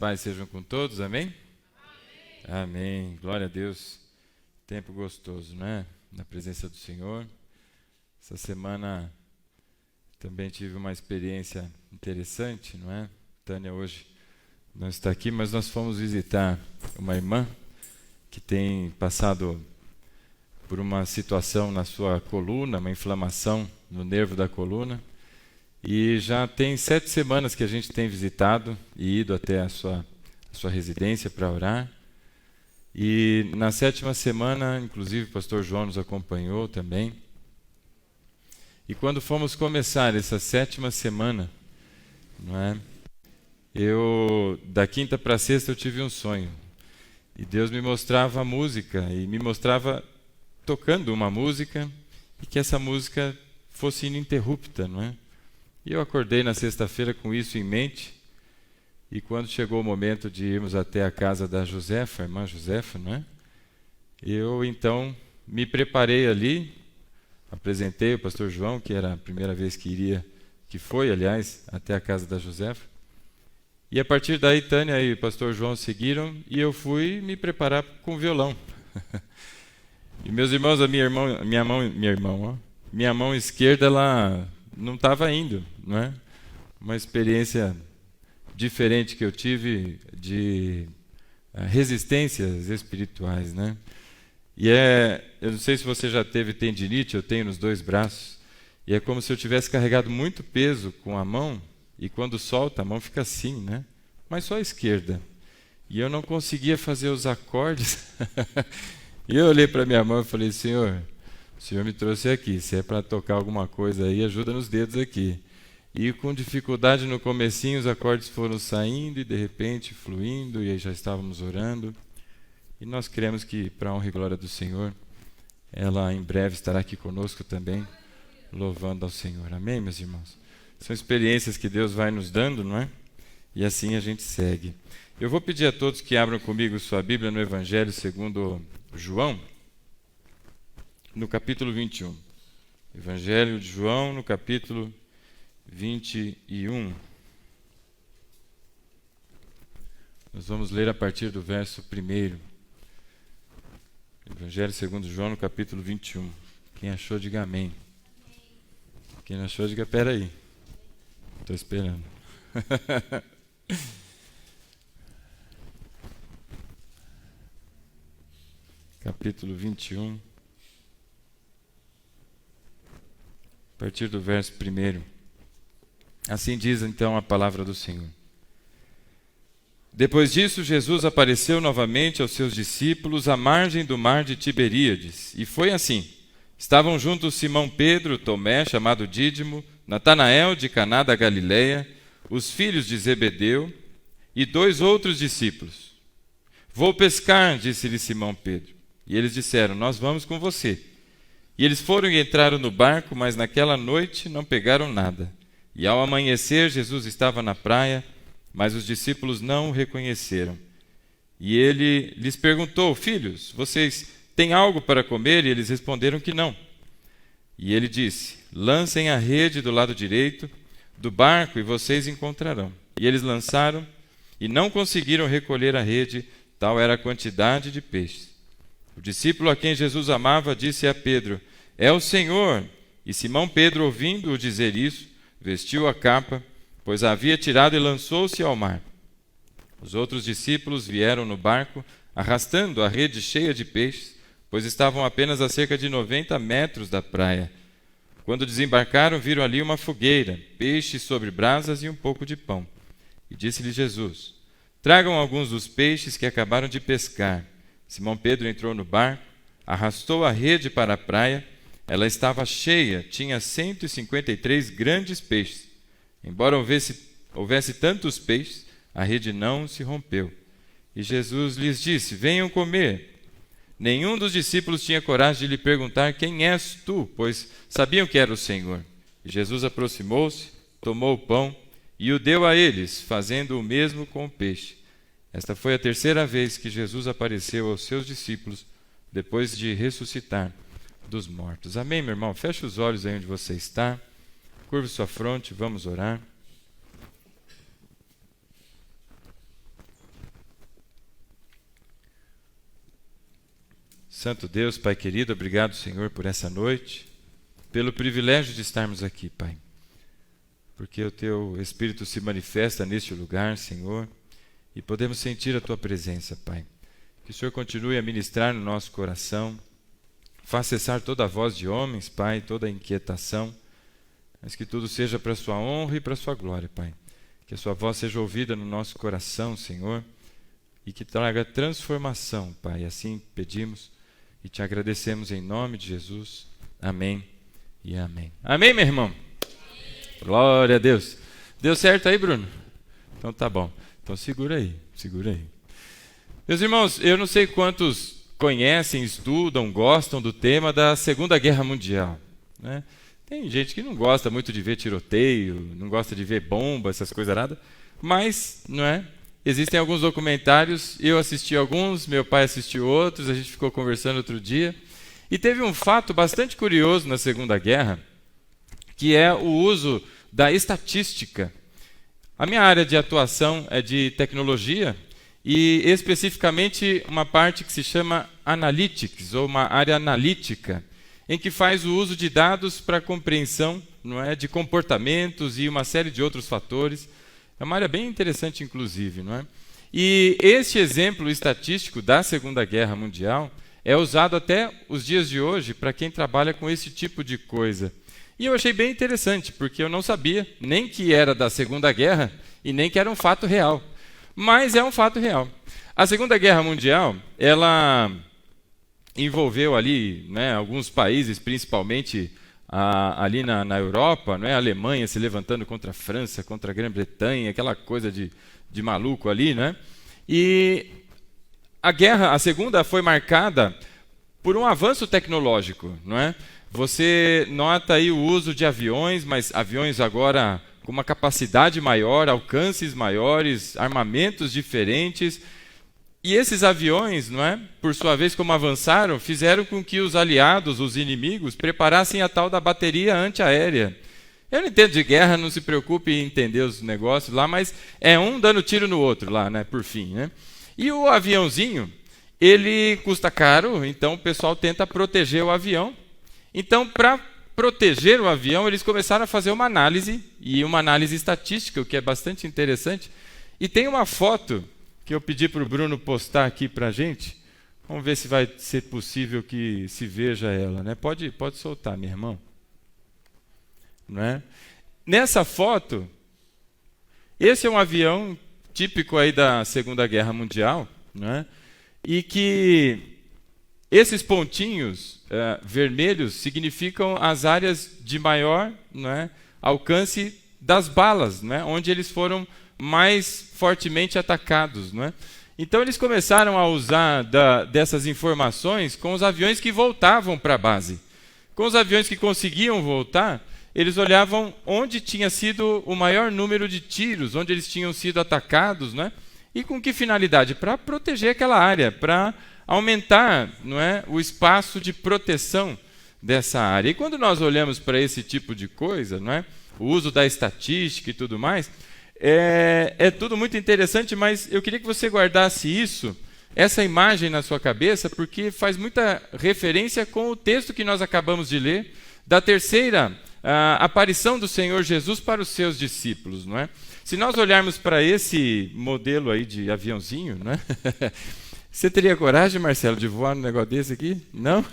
paz sejam com todos, amém? Amém. Amém. Glória a Deus. Tempo gostoso, né? Na presença do Senhor. Essa semana também tive uma experiência interessante, não é? Tânia hoje não está aqui, mas nós fomos visitar uma irmã que tem passado por uma situação na sua coluna, uma inflamação no nervo da coluna. E já tem 7 semanas que a gente tem visitado e ido até a sua residência para orar. E na 7ª semana, inclusive, o pastor João nos acompanhou também. E quando fomos começar essa 7ª semana, não é? Da quinta para sexta, eu tive um sonho. E Deus me mostrava a música, e me mostrava tocando uma música, e que essa música fosse ininterrupta, não é? E eu acordei na sexta-feira com isso em mente, e quando chegou o momento de irmos até a casa da Josefa, a irmã Josefa, não é? Eu então me preparei ali, apresentei o pastor João, que era a primeira vez que foi, aliás, até a casa da Josefa. E a partir daí, Tânia e o pastor João seguiram, e eu fui me preparar com o violão. E meus irmãos, minha mão esquerda, ela não estava indo, não é? Uma experiência diferente que eu tive de resistências espirituais, né? E eu não sei se você já teve tendinite, eu tenho nos 2 braços, e é como se eu tivesse carregado muito peso com a mão, e quando solta a mão fica assim, né? Mas só a esquerda. E eu não conseguia fazer os acordes. E eu olhei para minha mão e falei: Senhor, o Senhor me trouxe aqui, se é para tocar alguma coisa aí, ajuda nos dedos aqui. E com dificuldade no comecinho, os acordes foram saindo e de repente fluindo, e aí já estávamos orando. E nós cremos que, para a honra e glória do Senhor, ela em breve estará aqui conosco também, louvando ao Senhor. Amém, meus irmãos? São experiências que Deus vai nos dando, não é? E assim a gente segue. Eu vou pedir a todos que abram comigo sua Bíblia no Evangelho segundo João, no capítulo 21. Evangelho de João, no capítulo 21. Nós vamos ler a partir do verso 1. Evangelho segundo João, no capítulo 21. Quem achou, diga amém. Quem não achou, diga peraí. Estou esperando. Capítulo 21. A partir do verso 1. Assim diz então a palavra do Senhor. Depois disso, Jesus apareceu novamente aos seus discípulos à margem do mar de Tiberíades. E foi assim. Estavam juntos Simão Pedro, Tomé, chamado Dídimo, Natanael de Caná da Galileia, os filhos de Zebedeu e 2 outros discípulos. Vou pescar, disse-lhe Simão Pedro. E eles disseram: nós vamos com você. E eles foram e entraram no barco, mas naquela noite não pegaram nada. E ao amanhecer, Jesus estava na praia, mas os discípulos não o reconheceram. E ele lhes perguntou: filhos, vocês têm algo para comer? E eles responderam que não. E ele disse: lancem a rede do lado direito do barco e vocês encontrarão. E eles lançaram e não conseguiram recolher a rede, tal era a quantidade de peixes. O discípulo a quem Jesus amava disse a Pedro: é o Senhor. E Simão Pedro, ouvindo-o dizer isso, vestiu a capa, pois a havia tirado, e lançou-se ao mar. Os outros discípulos vieram no barco, arrastando a rede cheia de peixes, pois estavam apenas a cerca de 90 metros da praia. Quando desembarcaram, viram ali uma fogueira, peixes sobre brasas e um pouco de pão. E disse-lhe Jesus: tragam alguns dos peixes que acabaram de pescar. Simão Pedro entrou no barco, arrastou a rede para a praia. Ela estava cheia, tinha 153 grandes peixes. Embora houvesse tantos peixes, a rede não se rompeu. E Jesus lhes disse: venham comer. Nenhum dos discípulos tinha coragem de lhe perguntar: quem és tu? Pois sabiam que era o Senhor. E Jesus aproximou-se, tomou o pão e o deu a eles, fazendo o mesmo com o peixe. Esta foi a 3ª vez que Jesus apareceu aos seus discípulos, depois de ressuscitar dos mortos. Amém, meu irmão? Feche os olhos aí onde você está. Curve sua fronte, vamos orar. Santo Deus, Pai querido, obrigado, Senhor, por essa noite, pelo privilégio de estarmos aqui, Pai. Porque o Teu Espírito se manifesta neste lugar, Senhor, e podemos sentir a Tua presença, Pai. Que o Senhor continue a ministrar no nosso coração, faça cessar toda a voz de homens, Pai, toda a inquietação, mas que tudo seja para a Sua honra e para a Sua glória, Pai. Que a Sua voz seja ouvida no nosso coração, Senhor, e que traga transformação, Pai. Assim pedimos e Te agradecemos em nome de Jesus. Amém e amém. Amém, meu irmão? Amém. Glória a Deus. Deu certo aí, Bruno? Então tá bom. Então segura aí, segura aí. Meus irmãos, eu não sei quantos conhecem, estudam, gostam do tema da Segunda Guerra Mundial, né? Tem gente que não gosta muito de ver tiroteio, não gosta de ver bomba, essas coisas nada, mas, não é? Existem alguns documentários, eu assisti alguns, meu pai assistiu outros, a gente ficou conversando outro dia. E teve um fato bastante curioso na Segunda Guerra, que é o uso da estatística. A minha área de atuação é de tecnologia e especificamente uma parte que se chama Analytics, ou uma área analítica, em que faz o uso de dados para a compreensão, não é, de comportamentos e uma série de outros fatores. É uma área bem interessante, inclusive, não é? E este exemplo estatístico da Segunda Guerra Mundial é usado até os dias de hoje para quem trabalha com esse tipo de coisa. E eu achei bem interessante, porque eu não sabia nem que era da Segunda Guerra e nem que era um fato real. Mas é um fato real. A Segunda Guerra Mundial, ela envolveu ali, né, alguns países, principalmente ali na Europa, não é? A Alemanha se levantando contra a França, contra a Grã-Bretanha, aquela coisa de maluco ali, né? E a segunda foi marcada por um avanço tecnológico, não é? Você nota aí o uso de aviões, mas aviões agora com uma capacidade maior, alcances maiores, armamentos diferentes. E esses aviões, não é? Por sua vez, como avançaram, fizeram com que os aliados, os inimigos, preparassem a tal da bateria antiaérea. Eu não entendo de guerra, não se preocupe em entender os negócios lá, mas é um dando tiro no outro lá, né? Por fim, né? E o aviãozinho, ele custa caro, então o pessoal tenta proteger o avião. Então, para proteger o avião, eles começaram a fazer uma análise, e uma análise estatística, o que é bastante interessante. E tem uma foto que eu pedi para o Bruno postar aqui para a gente. Vamos ver se vai ser possível que se veja ela, né? Pode soltar, meu irmão. Não é? Nessa foto, esse é um avião típico aí da Segunda Guerra Mundial, não é? E que esses pontinhos vermelhos significam as áreas de maior, não é, alcance das balas, não é? Onde eles foram mais fortemente atacados, não é? Então eles começaram a usar dessas informações com os aviões que voltavam para a base. Com os aviões que conseguiam voltar, eles olhavam onde tinha sido o maior número de tiros, onde eles tinham sido atacados, não é? E com que finalidade? Para proteger aquela área, para aumentar, não é, o espaço de proteção dessa área. E quando nós olhamos para esse tipo de coisa, não é, o uso da estatística e tudo mais, é tudo muito interessante, mas eu queria que você guardasse essa imagem na sua cabeça, porque faz muita referência com o texto que nós acabamos de ler, da terceira aparição do Senhor Jesus para os seus discípulos, não é? Se nós olharmos para esse modelo aí de aviãozinho, não é? Você teria coragem, Marcelo, de voar num negócio desse aqui? Não?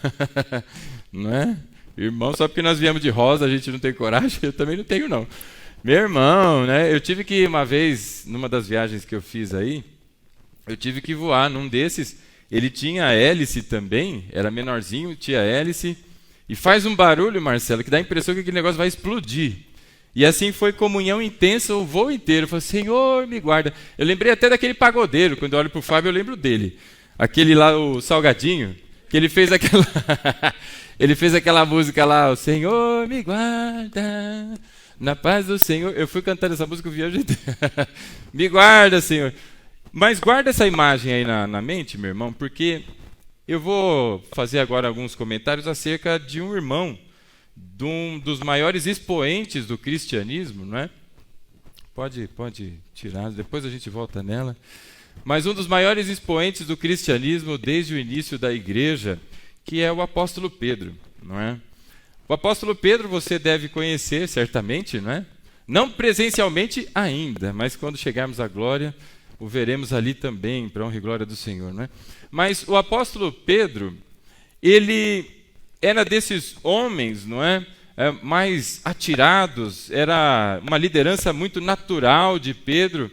Não é? Irmão, só porque nós viemos de rosa a gente não tem coragem? Eu também não tenho, não. Meu irmão, né? Eu tive que, uma vez, numa das viagens que eu fiz aí, eu tive que voar num desses. Ele tinha hélice também, era menorzinho, tinha hélice. E faz um barulho, Marcelo, que dá a impressão que aquele negócio vai explodir. E assim foi comunhão intensa o voo inteiro. Eu falei, Senhor, me guarda. Eu lembrei até daquele pagodeiro, quando eu olho para o Fábio eu lembro dele. Aquele lá, o Salgadinho, que ele fez aquela... ele fez aquela música lá, o Senhor me guarda, na paz do Senhor. Eu fui cantando essa música o viagem inteiro. Me guarda, Senhor. Mas guarda essa imagem aí na mente, meu irmão, porque eu vou fazer agora alguns comentários acerca de um irmão, de um dos maiores expoentes do cristianismo, não é? Pode tirar, depois a gente volta nela. Mas um dos maiores expoentes do cristianismo desde o início da igreja, que é o apóstolo Pedro, não é? O apóstolo Pedro você deve conhecer certamente, não é? Não presencialmente ainda, mas quando chegarmos à glória, o veremos ali também, para a honra e glória do Senhor, não é? Mas o apóstolo Pedro, ele era desses homens, não é? Mais atirados, era uma liderança muito natural de Pedro,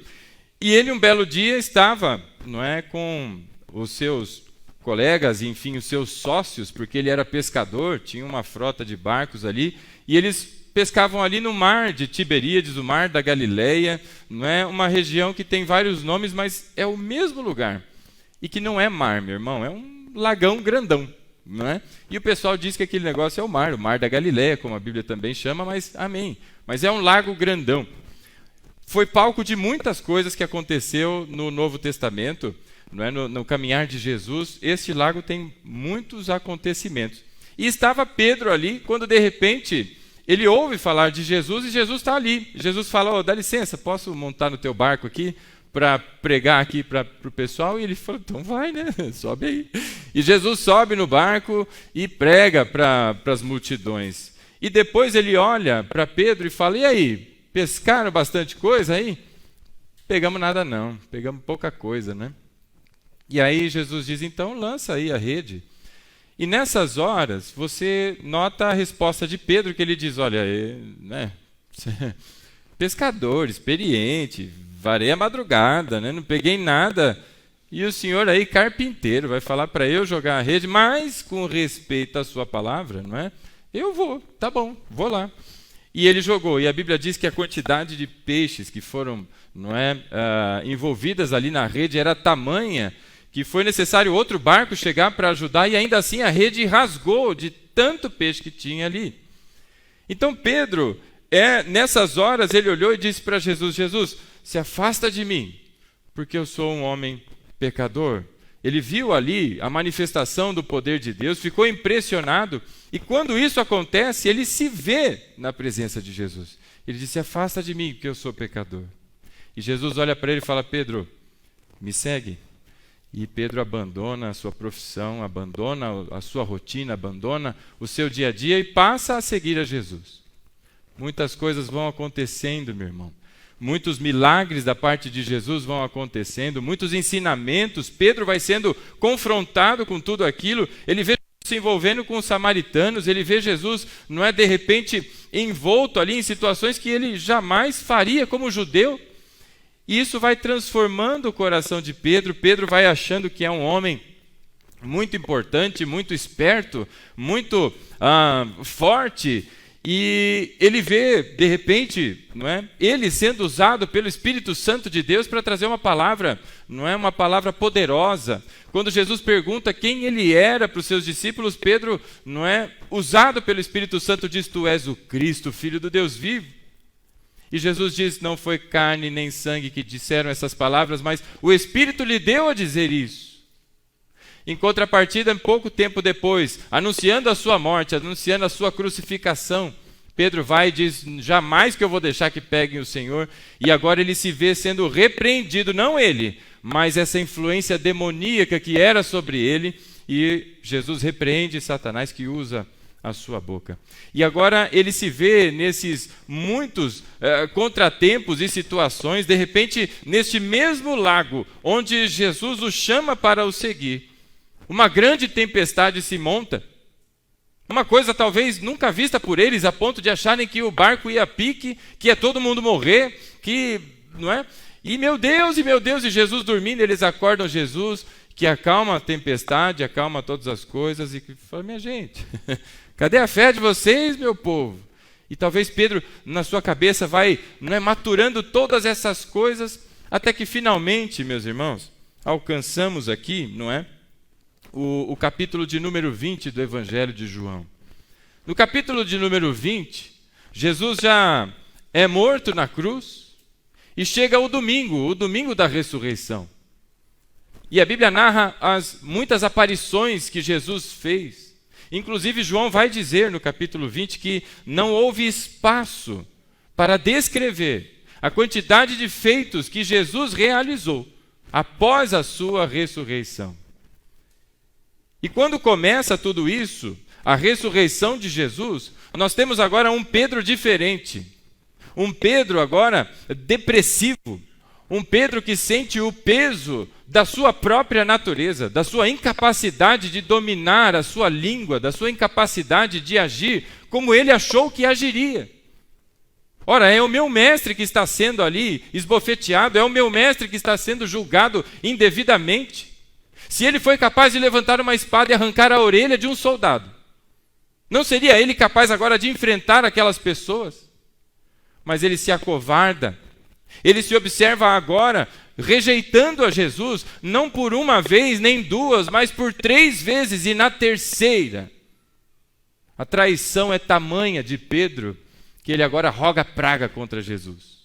e ele um belo dia estava, não é, com os seus colegas, enfim, os seus sócios, porque ele era pescador, tinha uma frota de barcos ali, e eles pescavam ali no mar de Tiberíades, o mar da Galileia, não é uma região que tem vários nomes, mas é o mesmo lugar, e que não é mar, meu irmão, é um lagão grandão. Não é? E o pessoal diz que aquele negócio é o mar da Galileia, como a Bíblia também chama, mas amém. Mas é um lago grandão. Foi palco de muitas coisas que aconteceu no Novo Testamento, não é? No caminhar de Jesus. Este lago tem muitos acontecimentos. E estava Pedro ali, quando de repente ele ouve falar de Jesus e Jesus está ali. Jesus fala, dá licença, posso montar no teu barco aqui? Para pregar aqui para o pessoal, e ele falou, então vai, né? Sobe aí. E Jesus sobe no barco e prega para as multidões. E depois ele olha para Pedro e fala, e aí, pescaram bastante coisa aí? Pegamos nada não, pegamos pouca coisa, né? E aí Jesus diz, então lança aí a rede. E nessas horas, você nota a resposta de Pedro, que ele diz, olha, né? Pescador, experiente, varei a madrugada, né? Não peguei nada. E o senhor aí, carpinteiro, vai falar para eu jogar a rede, mas com respeito à sua palavra, não é? Eu vou, tá bom, vou lá. E ele jogou, e a Bíblia diz que a quantidade de peixes que foram, não é, envolvidas ali na rede era tamanha que foi necessário outro barco chegar para ajudar, e ainda assim a rede rasgou de tanto peixe que tinha ali. Então Pedro, nessas horas, ele olhou e disse para Jesus, Jesus, se afasta de mim, porque eu sou um homem pecador. Ele viu ali a manifestação do poder de Deus, ficou impressionado, e quando isso acontece, ele se vê na presença de Jesus. Ele disse, afasta de mim, porque eu sou pecador. E Jesus olha para ele e fala, Pedro, me segue. E Pedro abandona a sua profissão, abandona a sua rotina, abandona o seu dia a dia e passa a seguir a Jesus. Muitas coisas vão acontecendo, meu irmão. Muitos milagres da parte de Jesus vão acontecendo, muitos ensinamentos. Pedro vai sendo confrontado com tudo aquilo. Ele vê Jesus se envolvendo com os samaritanos, ele vê Jesus, não é de repente, envolto ali em situações que ele jamais faria como judeu. E isso vai transformando o coração de Pedro. Pedro vai achando que é um homem muito importante, muito esperto, muito forte. E ele vê, de repente, não é, ele sendo usado pelo Espírito Santo de Deus para trazer uma palavra, não é, uma palavra poderosa. Quando Jesus pergunta quem ele era para os seus discípulos, Pedro, não é, usado pelo Espírito Santo, diz, tu és o Cristo, Filho do Deus vivo. E Jesus diz, não foi carne nem sangue que disseram essas palavras, mas o Espírito lhe deu a dizer isso. Em contrapartida, pouco tempo depois, anunciando a sua morte, anunciando a sua crucificação, Pedro vai e diz, jamais que eu vou deixar que peguem o Senhor. E agora ele se vê sendo repreendido, não ele, mas essa influência demoníaca que era sobre ele. E Jesus repreende Satanás que usa a sua boca. E agora ele se vê nesses muitos contratempos e situações, de repente, neste mesmo lago, onde Jesus o chama para o seguir. Uma grande tempestade se monta, uma coisa talvez nunca vista por eles, a ponto de acharem que o barco ia a pique, que ia todo mundo morrer, que, não é? E meu Deus, e Jesus dormindo, eles acordam Jesus, que acalma a tempestade, acalma todas as coisas, e que fala, minha gente, cadê a fé de vocês, meu povo? E talvez Pedro, na sua cabeça, vai, não é, maturando todas essas coisas, até que finalmente, meus irmãos, alcançamos aqui, não é? O capítulo de número 20 do Evangelho de João. No capítulo de número 20, Jesus já é morto na cruz e chega o domingo da ressurreição. E a Bíblia narra as muitas aparições que Jesus fez. Inclusive, João vai dizer no capítulo 20 que não houve espaço para descrever a quantidade de feitos que Jesus realizou após a sua ressurreição. E quando começa tudo isso, a ressurreição de Jesus, nós temos agora um Pedro diferente. Um Pedro agora depressivo. Um Pedro que sente o peso da sua própria natureza, da sua incapacidade de dominar a sua língua, da sua incapacidade de agir como ele achou que agiria. Ora, é o meu mestre que está sendo ali esbofeteado, é o meu mestre que está sendo julgado indevidamente. Se ele foi capaz de levantar uma espada e arrancar a orelha de um soldado, não seria ele capaz agora de enfrentar aquelas pessoas? Mas ele se acovarda, ele se observa agora rejeitando a Jesus, não por uma vez, nem duas, mas por 3 vezes, e na terceira, a traição é tamanha de Pedro, que ele agora roga praga contra Jesus.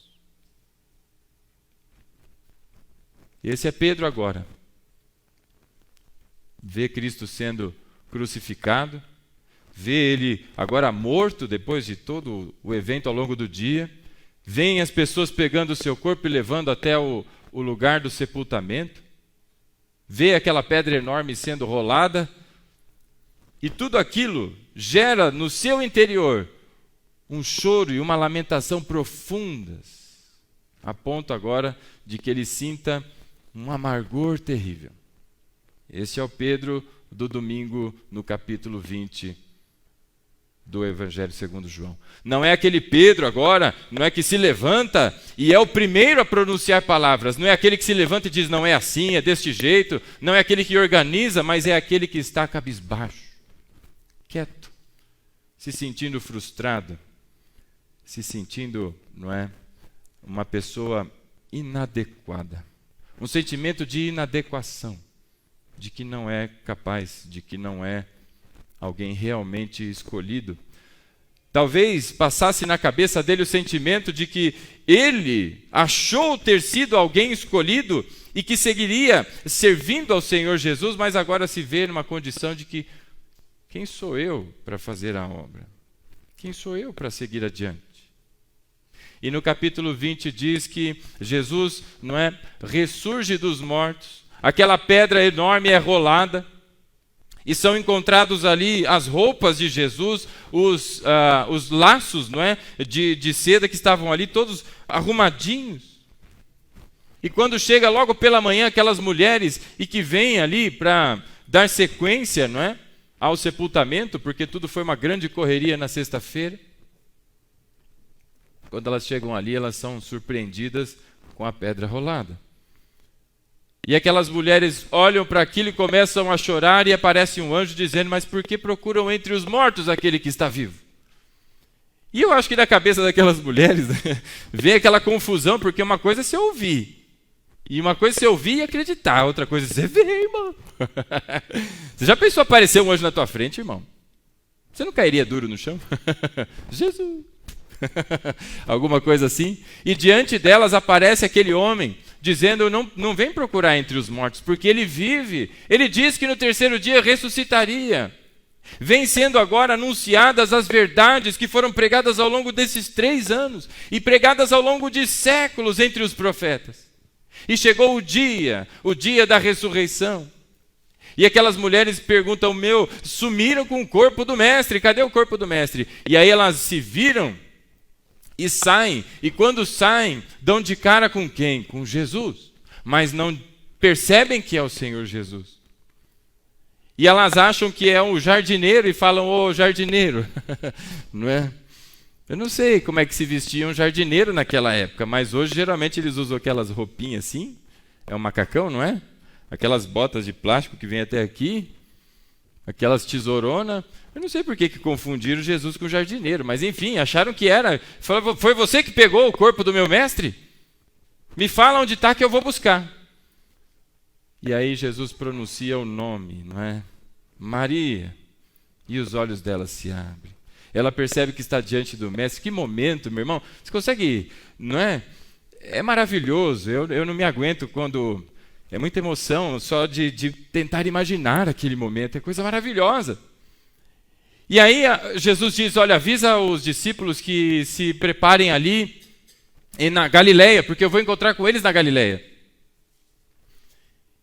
Esse é Pedro agora. Vê Cristo sendo crucificado, vê ele agora morto depois de todo o evento ao longo do dia, vem as pessoas pegando o seu corpo e levando até o lugar do sepultamento, vê aquela pedra enorme sendo rolada, e tudo aquilo gera no seu interior um choro e uma lamentação profundas, a ponto agora de que ele sinta um amargor terrível. Esse é o Pedro do domingo no capítulo 20 do Evangelho segundo João. Não é aquele Pedro agora, não é que se levanta e é o primeiro a pronunciar palavras, não é aquele que se levanta e diz não é assim, é deste jeito, não é aquele que organiza, mas é aquele que está cabisbaixo, quieto, se sentindo frustrado, se sentindo, não é, uma pessoa inadequada, um sentimento de inadequação, de que não é capaz, de que não é alguém realmente escolhido. Talvez passasse na cabeça dele o sentimento de que ele achou ter sido alguém escolhido e que seguiria servindo ao Senhor Jesus, mas agora se vê numa condição de que quem sou eu para fazer a obra? Quem sou eu para seguir adiante? E no capítulo 20 diz que Jesus, não é, ressurge dos mortos, aquela pedra enorme é rolada, e são encontrados ali as roupas de Jesus, os laços, não é, de seda que estavam ali, todos arrumadinhos. E quando chega logo pela manhã aquelas mulheres e que vêm ali para dar sequência, não é, ao sepultamento, porque tudo foi uma grande correria na sexta-feira. Quando elas chegam ali, elas são surpreendidas com a pedra rolada. E aquelas mulheres olham para aquilo e começam a chorar, e aparece um anjo dizendo, mas por que procuram entre os mortos aquele que está vivo? E eu acho que na cabeça daquelas mulheres vem aquela confusão, porque uma coisa é você ouvir, e uma coisa é você ouvir e acreditar, outra coisa é você ver, irmão. Você já pensou aparecer um anjo na tua frente, irmão? Você não cairia duro no chão? Jesus! Alguma coisa assim? E diante delas aparece aquele homem, dizendo, não vem procurar entre os mortos, porque ele vive. Ele diz que no terceiro dia ressuscitaria. Vem sendo agora anunciadas as verdades que foram pregadas ao longo desses 3 anos, e pregadas ao longo de séculos entre os profetas. E chegou o dia da ressurreição. E aquelas mulheres perguntam, sumiram com o corpo do mestre, cadê o corpo do mestre? E aí elas se viram e saem, e quando saem, dão de cara com quem? Com Jesus, mas não percebem que é o Senhor Jesus. E elas acham que é um jardineiro e falam, ô jardineiro, não é? Eu não sei como é que se vestia um jardineiro naquela época, mas hoje geralmente eles usam aquelas roupinhas assim, é um macacão, não é? Aquelas botas de plástico que vem até aqui, aquelas tesourona. Eu não sei por que confundiram Jesus com o jardineiro, mas enfim, acharam que era. Falaram, foi você que pegou o corpo do meu mestre? Me fala onde está que eu vou buscar. E aí Jesus pronuncia o nome, não é? Maria. E os olhos dela se abrem. Ela percebe que está diante do mestre. Que momento, meu irmão. Você consegue, não é? É maravilhoso. Eu não me aguento quando... É muita emoção só de tentar imaginar aquele momento. É coisa maravilhosa. E aí Jesus diz, olha, avisa os discípulos que se preparem ali na Galileia, porque eu vou encontrar com eles na Galileia.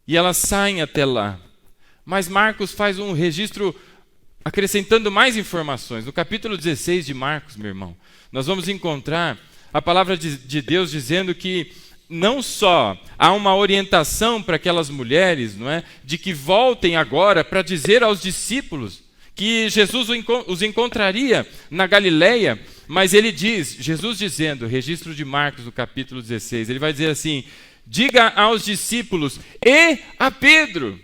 E elas saem até lá. Mas Marcos faz um registro acrescentando mais informações. No capítulo 16 de Marcos, meu irmão, nós vamos encontrar a palavra de Deus dizendo que não só há uma orientação para aquelas mulheres, não é, de que voltem agora para dizer aos discípulos que Jesus os encontraria na Galileia, mas ele diz, Jesus dizendo, registro de Marcos no capítulo 16, ele vai dizer assim: diga aos discípulos e a Pedro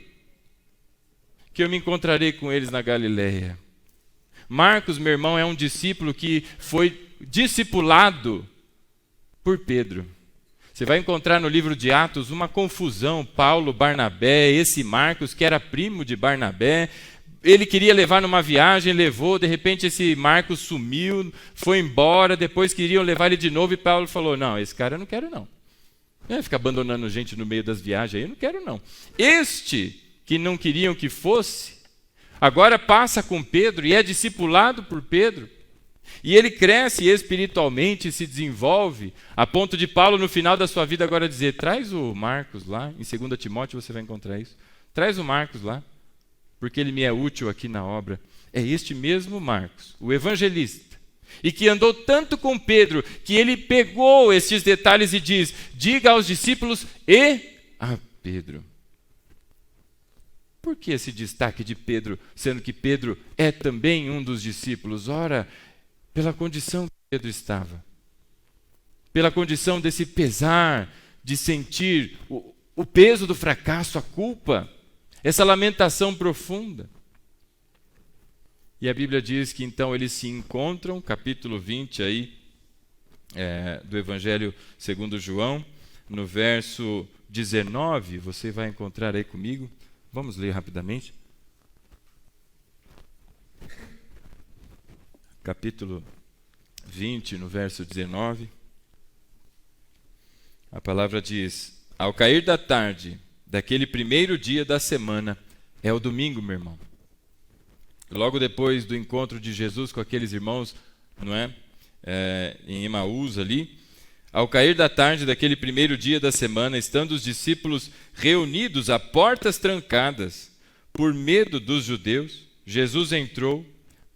que eu me encontrarei com eles na Galileia. Marcos, meu irmão, é um discípulo que foi discipulado por Pedro. Você vai encontrar no livro de Atos uma confusão, Paulo, Barnabé, esse Marcos, que era primo de Barnabé, ele queria levar numa viagem, levou, de repente esse Marcos sumiu, foi embora, depois queriam levar ele de novo e Paulo falou: não, esse cara eu não quero não. Fica abandonando gente no meio das viagens aí, eu não quero não. Este que não queriam que fosse, agora passa com Pedro e é discipulado por Pedro. E ele cresce espiritualmente, se desenvolve, a ponto de Paulo, no final da sua vida, agora dizer: traz o Marcos lá, em 2 Timóteo você vai encontrar isso. Traz o Marcos lá, porque ele me é útil aqui na obra. É este mesmo Marcos, o evangelista, e que andou tanto com Pedro, que ele pegou estes detalhes e diz: diga aos discípulos e a Pedro. Por que esse destaque de Pedro, sendo que Pedro é também um dos discípulos? Ora, pela condição que Pedro estava, pela condição desse pesar, de sentir o peso do fracasso, a culpa, essa lamentação profunda. E a Bíblia diz que então eles se encontram, capítulo 20 aí, do Evangelho segundo João, no verso 19, você vai encontrar aí comigo. Vamos ler rapidamente. Capítulo 20, no verso 19. A palavra diz: ao cair da tarde, daquele primeiro dia da semana, é o domingo, meu irmão. Logo depois do encontro de Jesus com aqueles irmãos, não é? Em Emaús ali. Ao cair da tarde daquele primeiro dia da semana, estando os discípulos reunidos a portas trancadas, por medo dos judeus, Jesus entrou,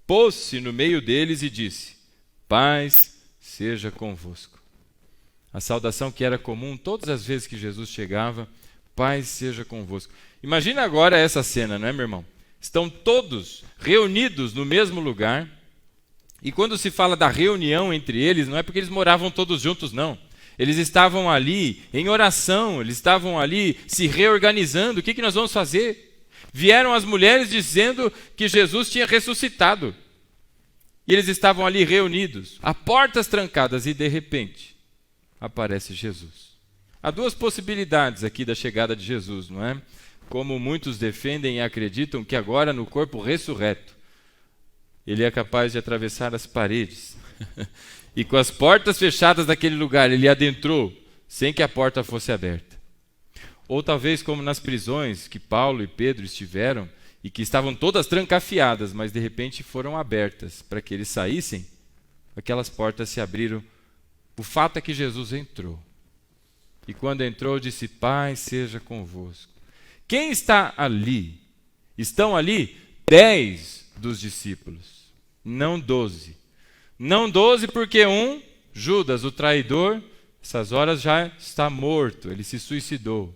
pôs-se no meio deles e disse: paz seja convosco. A saudação que era comum todas as vezes que Jesus chegava: paz seja convosco. Imagina agora essa cena, não é, meu irmão? Estão todos reunidos no mesmo lugar. E quando se fala da reunião entre eles, não é porque eles moravam todos juntos, não. Eles estavam ali em oração, eles estavam ali se reorganizando. O que nós vamos fazer? Vieram as mulheres dizendo que Jesus tinha ressuscitado. E eles estavam ali reunidos, a portas trancadas, e de repente aparece Jesus. Há duas possibilidades aqui da chegada de Jesus, não é? Como muitos defendem e acreditam que agora no corpo ressurreto, ele é capaz de atravessar as paredes. E com as portas fechadas daquele lugar, ele adentrou sem que a porta fosse aberta. Ou talvez como nas prisões que Paulo e Pedro estiveram e que estavam todas trancafiadas, mas de repente foram abertas para que eles saíssem, aquelas portas se abriram. O fato é que Jesus entrou. E quando entrou, disse: paz seja convosco. Quem está ali? Estão ali 10 dos discípulos, não 12. Não 12 porque Judas, o traidor, essas horas já está morto, ele se suicidou.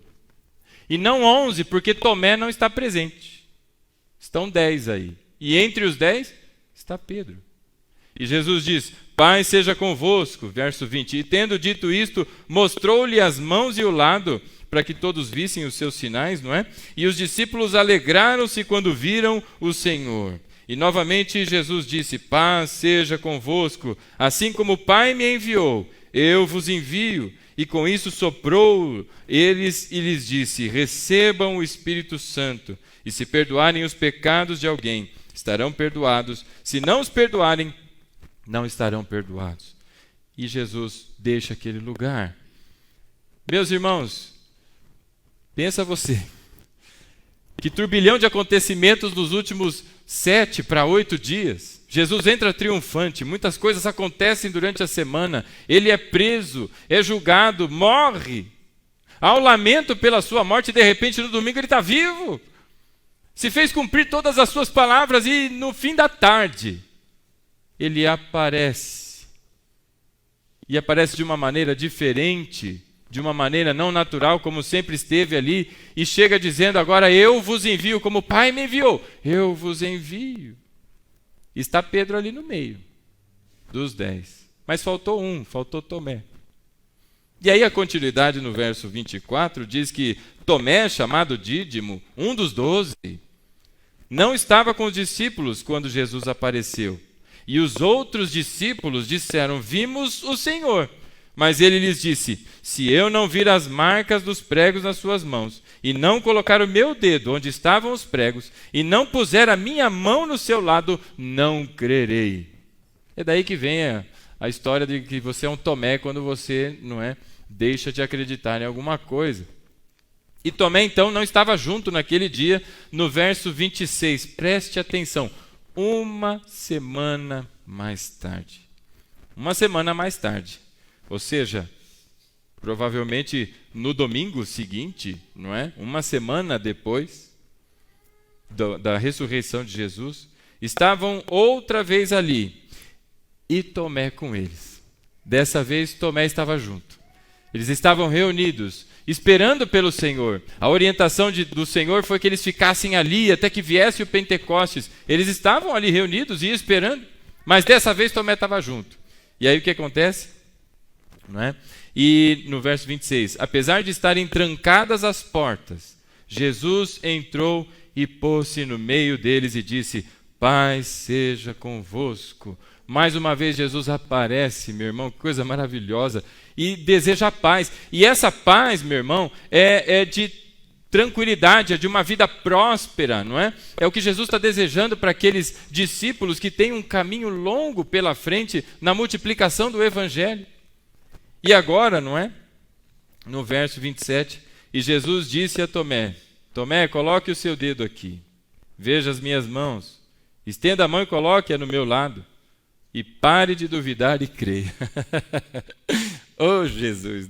E não 11 porque Tomé não está presente. Estão 10 aí. E entre os 10 está Pedro. E Jesus diz: paz seja convosco, verso 20. E tendo dito isto, mostrou-lhe as mãos e o lado, para que todos vissem os seus sinais, não é? E os discípulos alegraram-se quando viram o Senhor. E novamente Jesus disse: paz seja convosco, assim como o Pai me enviou, eu vos envio. E com isso soprou eles e lhes disse: recebam o Espírito Santo, e se perdoarem os pecados de alguém, estarão perdoados. Se não os perdoarem, não estarão perdoados. E Jesus deixa aquele lugar. Meus irmãos, pensa você, que turbilhão de acontecimentos nos últimos 7 para 8 dias. Jesus entra triunfante, muitas coisas acontecem durante a semana. Ele é preso, é julgado, morre. Há um lamento pela sua morte e de repente no domingo ele está vivo. se fez cumprir todas as suas palavras e no fim da tarde ele aparece. E aparece de uma maneira diferente, de uma maneira não natural, como sempre esteve ali, e chega dizendo: agora eu vos envio, como o Pai me enviou, eu vos envio. Está Pedro ali no meio dos 10. Mas faltou faltou Tomé. E aí a continuidade no verso 24 diz que Tomé, chamado Dídimo, um dos 12, não estava com os discípulos quando Jesus apareceu. E os outros discípulos disseram: vimos o Senhor. Mas ele lhes disse: se eu não vir as marcas dos pregos nas suas mãos, e não colocar o meu dedo onde estavam os pregos, e não puser a minha mão no seu lado, não crerei. É daí que vem a história de que você é um Tomé quando você deixa de acreditar em alguma coisa. E Tomé então não estava junto naquele dia. No verso 26, preste atenção, uma semana mais tarde. Uma semana mais tarde. Ou seja, provavelmente no domingo seguinte, uma semana depois da ressurreição de Jesus, estavam outra vez ali, e Tomé com eles. Dessa vez Tomé estava junto. Eles estavam reunidos, esperando pelo Senhor. A orientação do Senhor foi que eles ficassem ali até que viesse o Pentecostes. Eles estavam ali reunidos e esperando, mas dessa vez Tomé estava junto. E aí o que acontece? E no verso 26, apesar de estarem trancadas as portas, Jesus entrou e pôs-se no meio deles e disse: paz seja convosco. Mais uma vez Jesus aparece, meu irmão, que coisa maravilhosa, e deseja paz. E essa paz, meu irmão, é de tranquilidade, é de uma vida próspera, não é? É o que Jesus está desejando para aqueles discípulos que têm um caminho longo pela frente na multiplicação do Evangelho. E agora, no verso 27, e Jesus disse a Tomé: Tomé, coloque o seu dedo aqui, veja as minhas mãos, estenda a mão e coloque-a no meu lado, e pare de duvidar e creia. Oh, Jesus,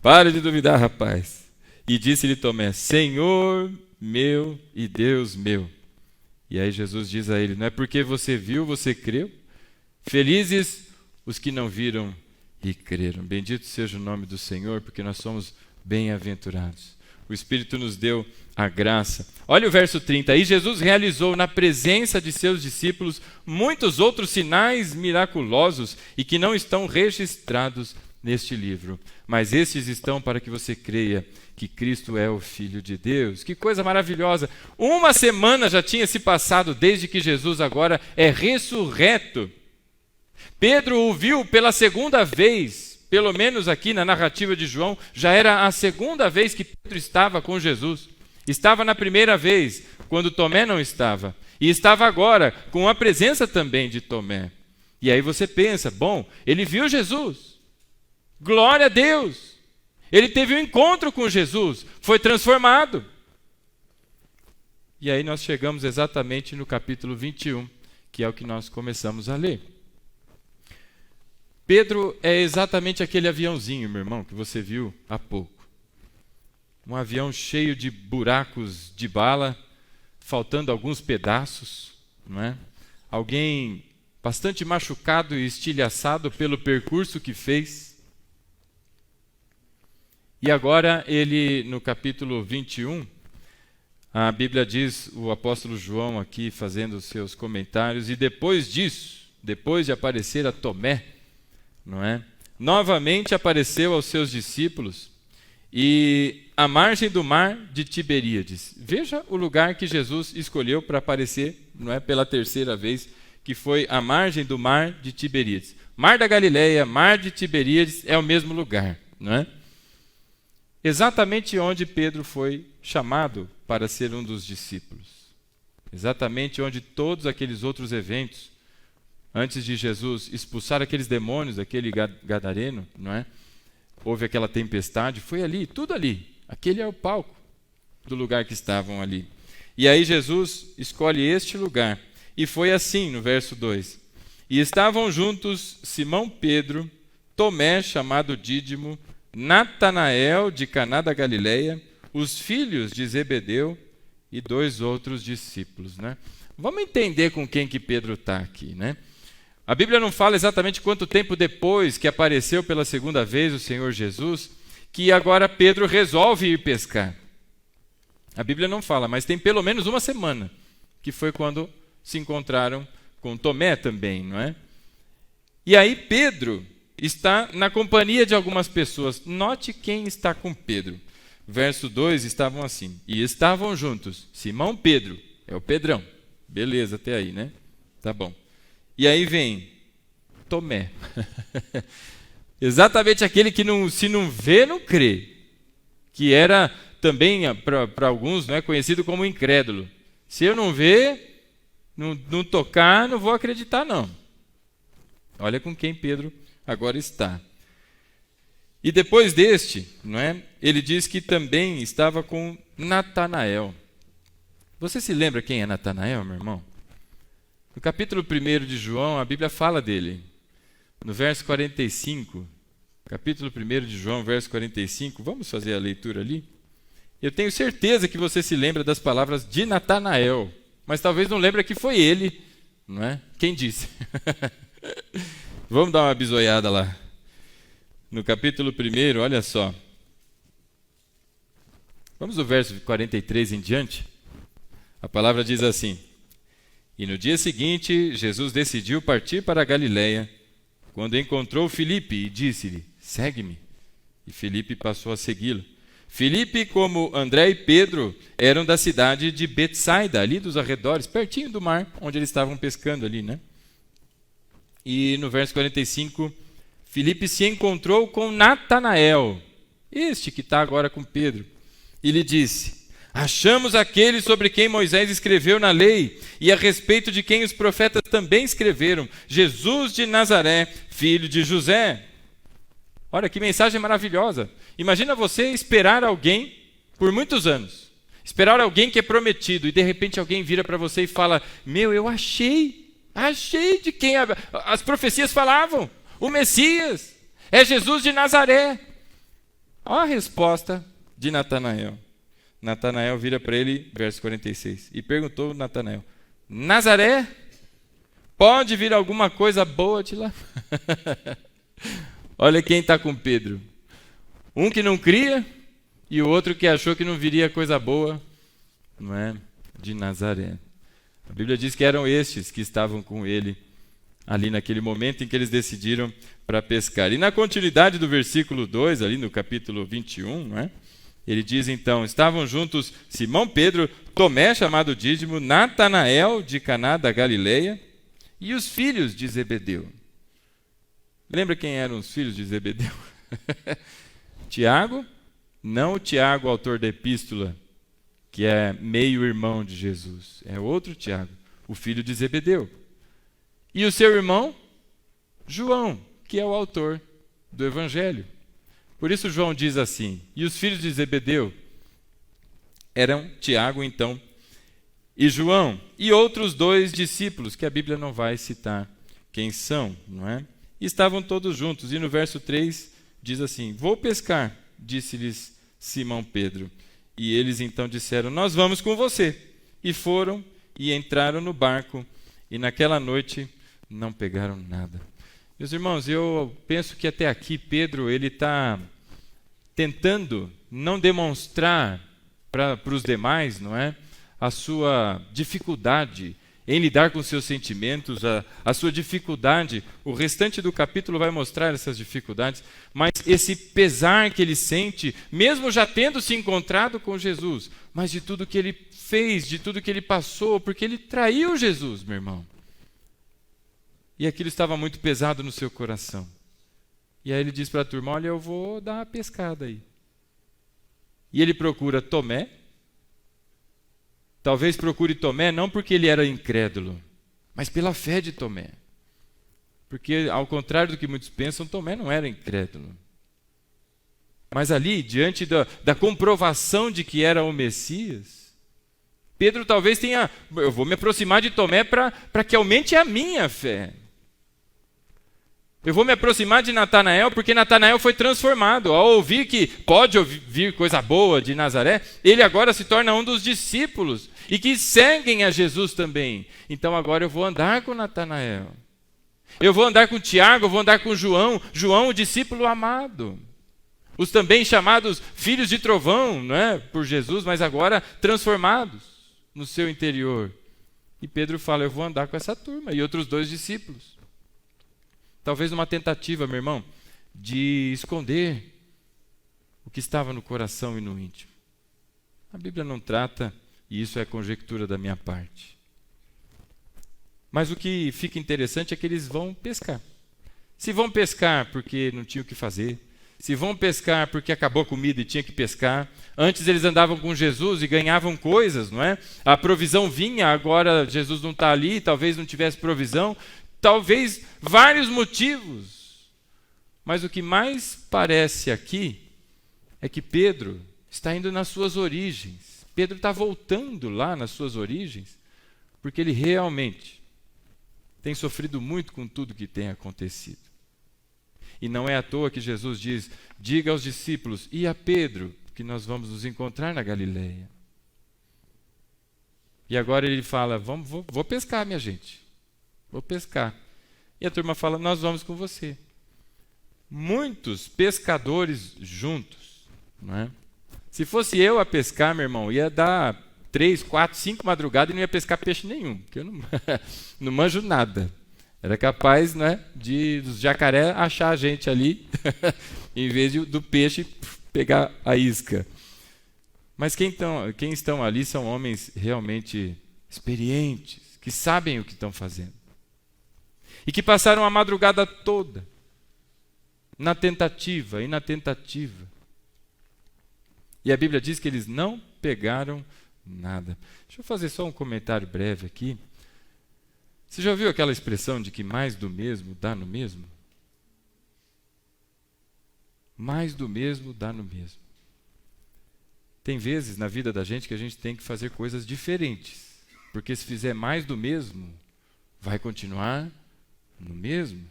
Pare de duvidar, rapaz. E disse-lhe Tomé: Senhor meu e Deus meu. E aí Jesus diz a ele: não é porque você viu, você creu? Felizes os que não viram e creram. Bendito seja o nome do Senhor, porque nós somos bem-aventurados. O Espírito nos deu a graça. Olha o verso 30. Aí Jesus realizou na presença de seus discípulos muitos outros sinais miraculosos e que não estão registrados neste livro. Mas estes estão para que você creia que Cristo é o Filho de Deus. Que coisa maravilhosa! Uma semana já tinha se passado desde que Jesus agora é ressurreto. Pedro o viu pela segunda vez, pelo menos aqui na narrativa de João, já era a segunda vez que Pedro estava com Jesus. Estava na primeira vez, quando Tomé não estava. E estava agora, com a presença também de Tomé. E aí você pensa, bom, ele viu Jesus. Glória a Deus! Ele teve um encontro com Jesus, foi transformado. E aí nós chegamos exatamente no capítulo 21, que é o que nós começamos a ler. Pedro é exatamente aquele aviãozinho, meu irmão, que você viu há pouco. Um avião cheio de buracos de bala, faltando alguns pedaços, não é? Alguém bastante machucado e estilhaçado pelo percurso que fez. E agora ele, no capítulo 21, a Bíblia diz, o apóstolo João aqui fazendo os seus comentários, e depois disso, depois de aparecer a Tomé, não é? Novamente apareceu aos seus discípulos e à margem do mar de Tiberíades. Veja o lugar que Jesus escolheu para aparecer, não é, pela terceira vez, que foi à margem do mar de Tiberíades. Mar da Galileia, mar de Tiberíades é o mesmo lugar, não é? Exatamente onde Pedro foi chamado para ser um dos discípulos. Exatamente onde todos aqueles outros eventos antes de Jesus expulsar aqueles demônios, aquele gadareno, não é? Houve aquela tempestade, foi ali, tudo ali. Aquele é o palco do lugar que estavam ali. E aí Jesus escolhe este lugar. E foi assim, no verso 2. E estavam juntos Simão Pedro, Tomé, chamado Dídimo, Natanael, de Caná da Galileia, os filhos de Zebedeu e 2 outros discípulos, né? Vamos entender com quem que Pedro está aqui, né? A Bíblia não fala exatamente quanto tempo depois que apareceu pela segunda vez o Senhor Jesus, que agora Pedro resolve ir pescar. A Bíblia não fala, mas tem pelo menos uma semana, que foi quando se encontraram com Tomé também, não é? E aí Pedro está na companhia de algumas pessoas. Note quem está com Pedro. Verso 2, estavam assim, e estavam juntos Simão Pedro, é o Pedrão, beleza até aí, né? Tá bom. E aí vem Tomé, exatamente aquele que se não vê, não crê, que era também, para alguns, né, conhecido como incrédulo. Se eu não ver, não tocar, não vou acreditar não. Olha com quem Pedro agora está. E depois deste, não é? Ele diz que também estava com Natanael. Você se lembra quem é Natanael, meu irmão? No capítulo 1 de João, a Bíblia fala dele. No verso 45, capítulo 1 de João, verso 45, vamos fazer a leitura ali? Eu tenho certeza que você se lembra das palavras de Natanael, mas talvez não lembre que foi ele, não é? Quem disse? Vamos dar uma bisoiada lá. No capítulo 1, olha só. Vamos do verso 43 em diante. A palavra diz assim: E no dia seguinte, Jesus decidiu partir para a Galiléia, quando encontrou Filipe e disse-lhe: Segue-me. E Filipe passou a segui-lo. Filipe, como André e Pedro, eram da cidade de Betsaida, ali dos arredores, pertinho do mar, onde eles estavam pescando ali, né? E no verso 45, Filipe se encontrou com Natanael, este que está agora com Pedro, e lhe disse: Achamos aquele sobre quem Moisés escreveu na lei, e a respeito de quem os profetas também escreveram, Jesus de Nazaré, filho de José. Olha que mensagem maravilhosa. Imagina você esperar alguém por muitos anos, esperar alguém que é prometido, e de repente alguém vira para você e fala: eu achei de quem as profecias falavam, o Messias, é Jesus de Nazaré. Olha a resposta de Natanael. Natanael vira para ele, verso 46, e perguntou a Natanael: Nazaré? Pode vir alguma coisa boa de lá? Olha quem está com Pedro. Um que não cria e o outro que achou que não viria coisa boa, não é? De Nazaré. A Bíblia diz que eram estes que estavam com ele ali naquele momento em que eles decidiram para pescar. E na continuidade do versículo 2, ali no capítulo 21, não é? Ele diz então: estavam juntos Simão Pedro, Tomé, chamado Dídimo, Natanael, de Caná da Galileia, e os filhos de Zebedeu. Lembra quem eram os filhos de Zebedeu? Tiago, não o Tiago, autor da epístola, que é meio-irmão de Jesus. É outro Tiago, o filho de Zebedeu. E o seu irmão, João, que é o autor do Evangelho. Por isso João diz assim: e os filhos de Zebedeu eram Tiago, então, e João, e outros 2 discípulos, que a Bíblia não vai citar quem são, não é? E estavam todos juntos. E no verso 3 diz assim: vou pescar, disse-lhes Simão Pedro. E eles então disseram: nós vamos com você. E foram e entraram no barco, e naquela noite não pegaram nada. Meus irmãos, eu penso que até aqui Pedro ele está tentando não demonstrar para os demais, não é, a sua dificuldade em lidar com seus sentimentos, a sua dificuldade. O restante do capítulo vai mostrar essas dificuldades, mas esse pesar que ele sente, mesmo já tendo se encontrado com Jesus, mas de tudo que ele fez, de tudo que ele passou, porque ele traiu Jesus, meu irmão. E aquilo estava muito pesado no seu coração. E aí ele diz para a turma: olha, eu vou dar uma pescada aí. E ele procura Tomé. Talvez procure Tomé não porque ele era incrédulo, mas pela fé de Tomé. Porque, ao contrário do que muitos pensam, Tomé não era incrédulo. Mas ali, diante da comprovação de que era o Messias, Pedro talvez tenha: eu vou me aproximar de Tomé para que aumente a minha fé. Eu vou me aproximar de Natanael porque Natanael foi transformado. Ao ouvir que pode vir coisa boa de Nazaré, ele agora se torna um dos discípulos e que seguem a Jesus também. Então agora eu vou andar com Natanael. Eu vou andar com Tiago, eu vou andar com João, João, o discípulo amado. Os também chamados filhos de trovão, não é? Por Jesus, mas agora transformados no seu interior. E Pedro fala, eu vou andar com essa turma e outros 2 discípulos. Talvez numa tentativa, meu irmão, de esconder o que estava no coração e no íntimo. A Bíblia não trata, e isso é conjectura da minha parte. Mas o que fica interessante é que eles vão pescar. Se vão pescar porque não tinham o que fazer, se vão pescar porque acabou a comida e tinha que pescar, antes eles andavam com Jesus e ganhavam coisas, não é? A provisão vinha, agora Jesus não está ali, talvez não tivesse provisão, talvez vários motivos. Mas o que mais parece aqui é que Pedro está indo nas suas origens. Pedro está voltando lá nas suas origens, porque ele realmente tem sofrido muito com tudo que tem acontecido. E não é à toa que Jesus diz, diga aos discípulos e a Pedro que nós vamos nos encontrar na Galileia. E agora ele fala, vou pescar, minha gente. Vou pescar. E a turma fala, nós vamos com você. Muitos pescadores juntos, não é? Se fosse eu a pescar, meu irmão, ia dar 3, 4, 5 madrugadas e não ia pescar peixe nenhum, porque eu não manjo nada. Era capaz, né, de os jacaré achar a gente ali, em vez do peixe pegar a isca. Mas quem estão ali são homens realmente experientes, que sabem o que estão fazendo. E que passaram a madrugada toda na tentativa e na tentativa. E a Bíblia diz que eles não pegaram nada. Deixa eu fazer só um comentário breve aqui. Você já ouviu aquela expressão de que mais do mesmo dá no mesmo? Mais do mesmo dá no mesmo. Tem vezes na vida da gente que a gente tem que fazer coisas diferentes, porque se fizer mais do mesmo, vai continuar no mesmo.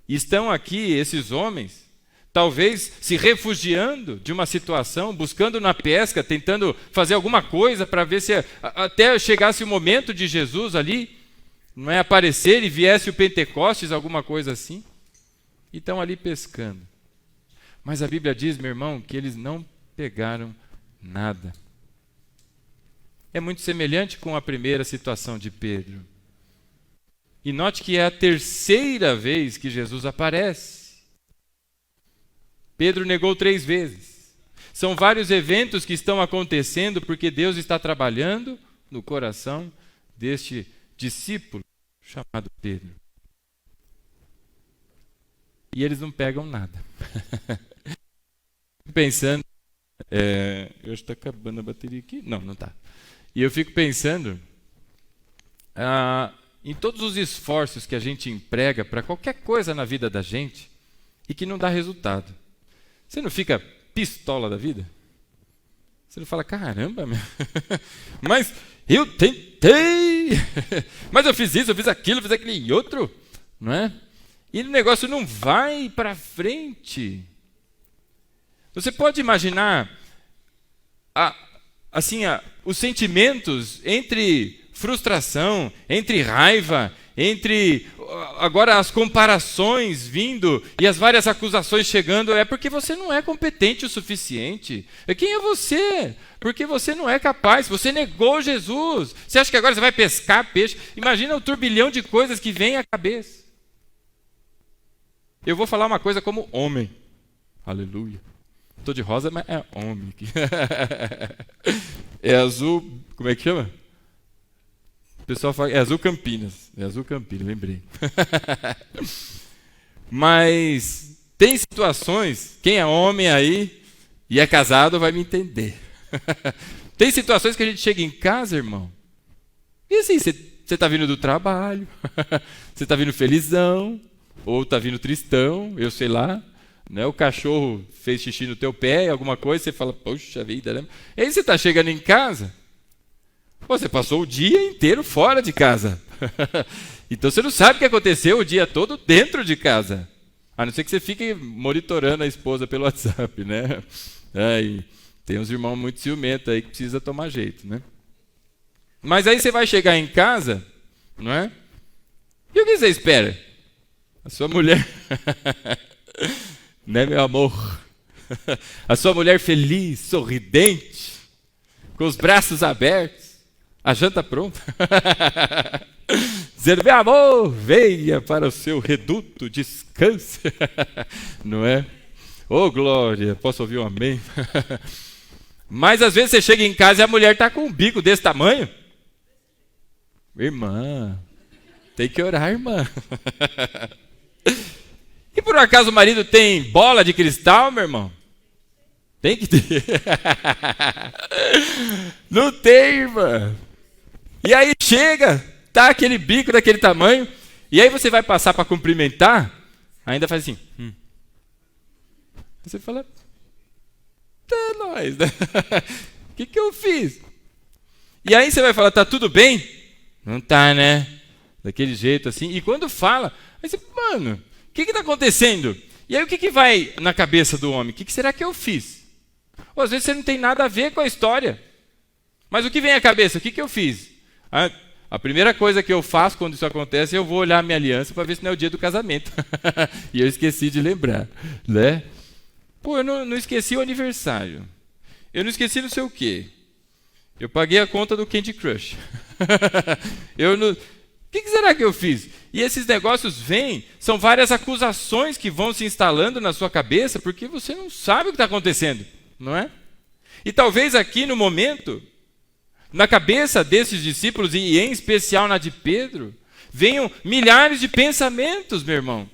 E estão aqui esses homens, talvez se refugiando de uma situação, buscando na pesca, tentando fazer alguma coisa para ver se até chegasse o momento de Jesus ali, não é, aparecer e viesse o Pentecostes, alguma coisa assim. E estão ali pescando. Mas a Bíblia diz, meu irmão, que eles não pegaram nada. É muito semelhante com a primeira situação de Pedro. E note que é a terceira vez que Jesus aparece. Pedro negou 3 vezes. São vários eventos que estão acontecendo porque Deus está trabalhando no coração deste discípulo chamado Pedro. E eles não pegam nada. Pensando, eu estou acabando a bateria aqui? Não está. E eu fico pensando em todos os esforços que a gente emprega para qualquer coisa na vida da gente e que não dá resultado. Você não fica pistola da vida? Você não fala, caramba, mas eu tentei, mas eu fiz isso, eu fiz aquilo e outro, não é? E o negócio não vai para frente. Você pode imaginar os sentimentos entre frustração, entre raiva, entre agora as comparações vindo e as várias acusações chegando, é porque você não é competente o suficiente. Quem é você? Porque você não é capaz, você negou Jesus. Você acha que agora você vai pescar peixe? Imagina o turbilhão de coisas que vem à cabeça. Eu vou falar uma coisa como homem. Aleluia. Estou de rosa, mas é homem. É azul, como é que chama? O pessoal fala, é azul Campinas, lembrei. Mas tem situações, quem é homem aí e é casado vai me entender. Tem situações que a gente chega em casa, irmão, e assim, você está vindo do trabalho, você está vindo felizão, ou está vindo tristão, eu sei lá, né? O cachorro fez xixi no teu pé, alguma coisa, você fala, poxa vida, né? E aí você está chegando em casa, você passou o dia inteiro fora de casa. Então você não sabe o que aconteceu o dia todo dentro de casa. A não ser que você fique monitorando a esposa pelo WhatsApp, né? Aí, tem uns irmãos muito ciumentos aí que precisa tomar jeito, né? Mas aí você vai chegar em casa, não é? E o que você espera? A sua mulher, né, meu amor? A sua mulher feliz, sorridente, com os braços abertos, a janta pronta. Dizendo, meu amor, venha para o seu reduto, descanse. Não é? Ô, glória, posso ouvir um amém? Mas às vezes você chega em casa e a mulher está com um bico desse tamanho. Irmã, tem que orar, irmã. E por acaso o marido tem bola de cristal, meu irmão? Tem que ter. Não tem, irmã. E aí chega, tá aquele bico daquele tamanho, e aí você vai passar para cumprimentar, ainda faz assim. Você fala, tá nós, né? O que eu fiz? E aí você vai falar, tá tudo bem? Não tá, né? Daquele jeito assim. E quando fala, aí você, mano, o que tá acontecendo? E aí o que vai na cabeça do homem? O que será que eu fiz? Ou às vezes você não tem nada a ver com a história. Mas o que vem à cabeça? O que eu fiz? A primeira coisa que eu faço quando isso acontece, eu vou olhar a minha aliança para ver se não é o dia do casamento. E eu esqueci de lembrar, né? Pô, eu não esqueci o aniversário. Eu não esqueci não sei o quê. Eu paguei a conta do Candy Crush. O que será que eu fiz? E esses negócios vêm, são várias acusações que vão se instalando na sua cabeça, porque você não sabe o que está acontecendo, não é? E talvez aqui no momento, na cabeça desses discípulos, e em especial na de Pedro, venham milhares de pensamentos, meu irmão.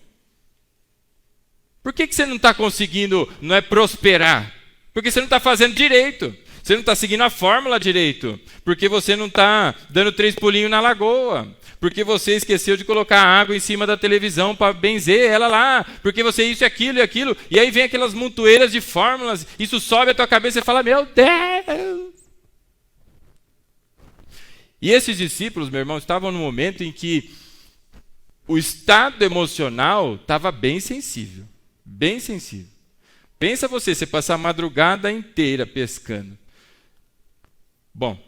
Por que você não está conseguindo, não é prosperar? Porque você não está fazendo direito. Você não está seguindo a fórmula direito. Porque você não está dando 3 pulinhos na lagoa. Porque você esqueceu de colocar água em cima da televisão para benzer ela lá. Porque você isso e aquilo e aquilo. E aí vem aquelas montoeiras de fórmulas. Isso sobe a tua cabeça e você fala, meu Deus. E esses discípulos, meu irmão, estavam no momento em que o estado emocional estava bem sensível. Bem sensível. Pensa você passar a madrugada inteira pescando. Bom,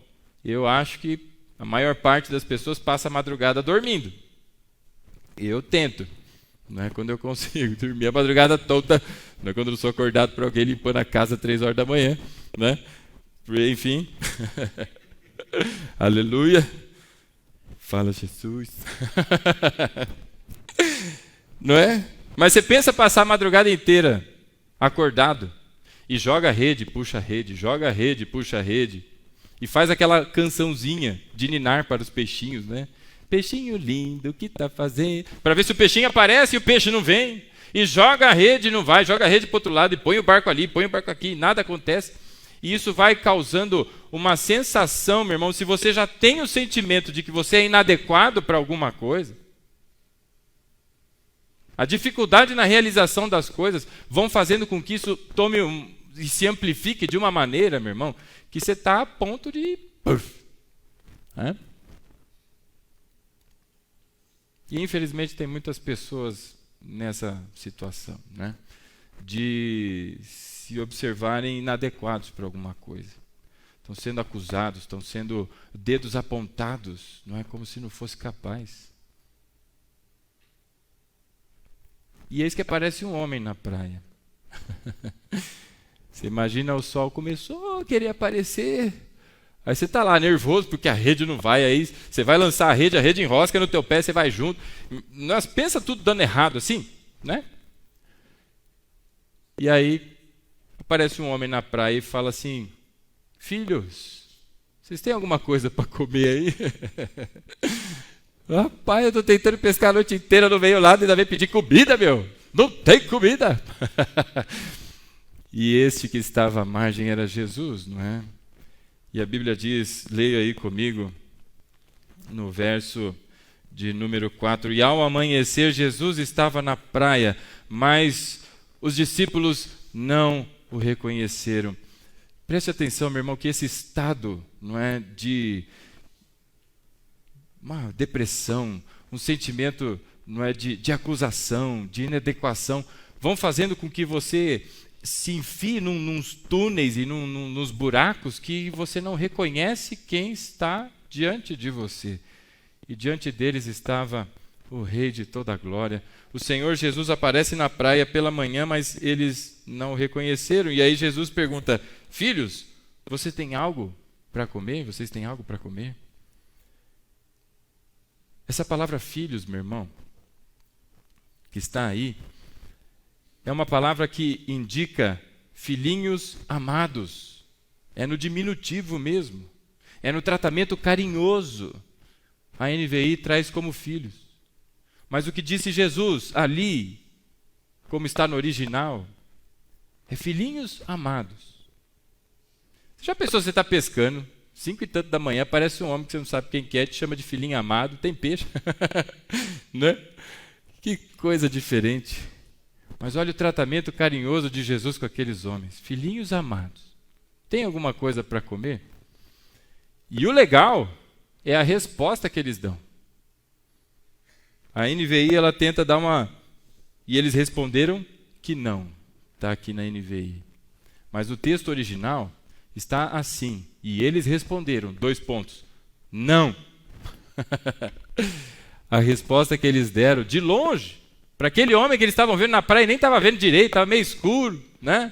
eu acho que a maior parte das pessoas passa a madrugada dormindo. Eu tento. Não é quando eu consigo dormir a madrugada toda. Não é quando eu sou acordado por alguém limpando a casa às 3 horas da manhã. Né? Enfim. Aleluia. Fala, Jesus. Não é? Mas você pensa passar a madrugada inteira acordado e joga a rede, puxa a rede, joga a rede, puxa a rede e faz aquela cançãozinha de ninar para os peixinhos, né? Peixinho lindo, o que tá fazendo? Para ver se o peixinho aparece e o peixe não vem. E joga a rede e não vai, joga a rede para o outro lado e põe o barco ali, põe o barco aqui, nada acontece. E isso vai causando uma sensação, meu irmão, se você já tem o sentimento de que você é inadequado para alguma coisa, a dificuldade na realização das coisas vão fazendo com que isso tome e se amplifique de uma maneira, meu irmão, que você está a ponto de... E infelizmente tem muitas pessoas nessa situação, né? De se observarem inadequados para alguma coisa. Estão sendo acusados, estão sendo dedos apontados, não é como se não fosse capaz. E eis que aparece um homem na praia. Você imagina, o sol começou a querer aparecer. Aí você está lá nervoso porque a rede não vai. Aí você vai lançar a rede enrosca no teu pé, você vai junto. Nossa, pensa tudo dando errado assim, né? E aí aparece um homem na praia e fala assim, filhos, vocês têm alguma coisa para comer aí? Rapaz, eu estou tentando pescar a noite inteira, não veio lá, ainda vem pedir comida, meu. Não tem comida. E este que estava à margem era Jesus, não é? E a Bíblia diz, leia aí comigo, no verso de número 4, e ao amanhecer Jesus estava na praia, mas os discípulos não o reconheceram. Preste atenção, meu irmão, que esse estado, não é, de uma depressão, um sentimento, não é, de acusação, de inadequação, vão fazendo com que você se enfie nos túneis e nos buracos que você não reconhece quem está diante de você. E diante deles estava o Rei de toda a glória. O Senhor Jesus aparece na praia pela manhã, mas eles não o reconheceram. E aí Jesus pergunta: filhos, você tem algo para comer? Vocês têm algo para comer? Essa palavra filhos, meu irmão, que está aí, é uma palavra que indica filhinhos amados. É no diminutivo mesmo. É no tratamento carinhoso. A NVI traz como filhos. Mas o que disse Jesus ali, como está no original, é filhinhos amados. Você já pensou, você está pescando, 5 e tanto da manhã, aparece um homem que você não sabe quem que é, te chama de filhinho amado, tem peixe. Né? Que coisa diferente. Mas olha o tratamento carinhoso de Jesus com aqueles homens. Filhinhos amados, tem alguma coisa para comer? E o legal é a resposta que eles dão. A NVI, ela tenta dar uma... E eles responderam que não. Está aqui na NVI. Mas o texto original está assim. E eles responderam, 2 pontos. Não. A resposta que eles deram, de longe, para aquele homem que eles estavam vendo na praia, nem estava vendo direito, estava meio escuro, né?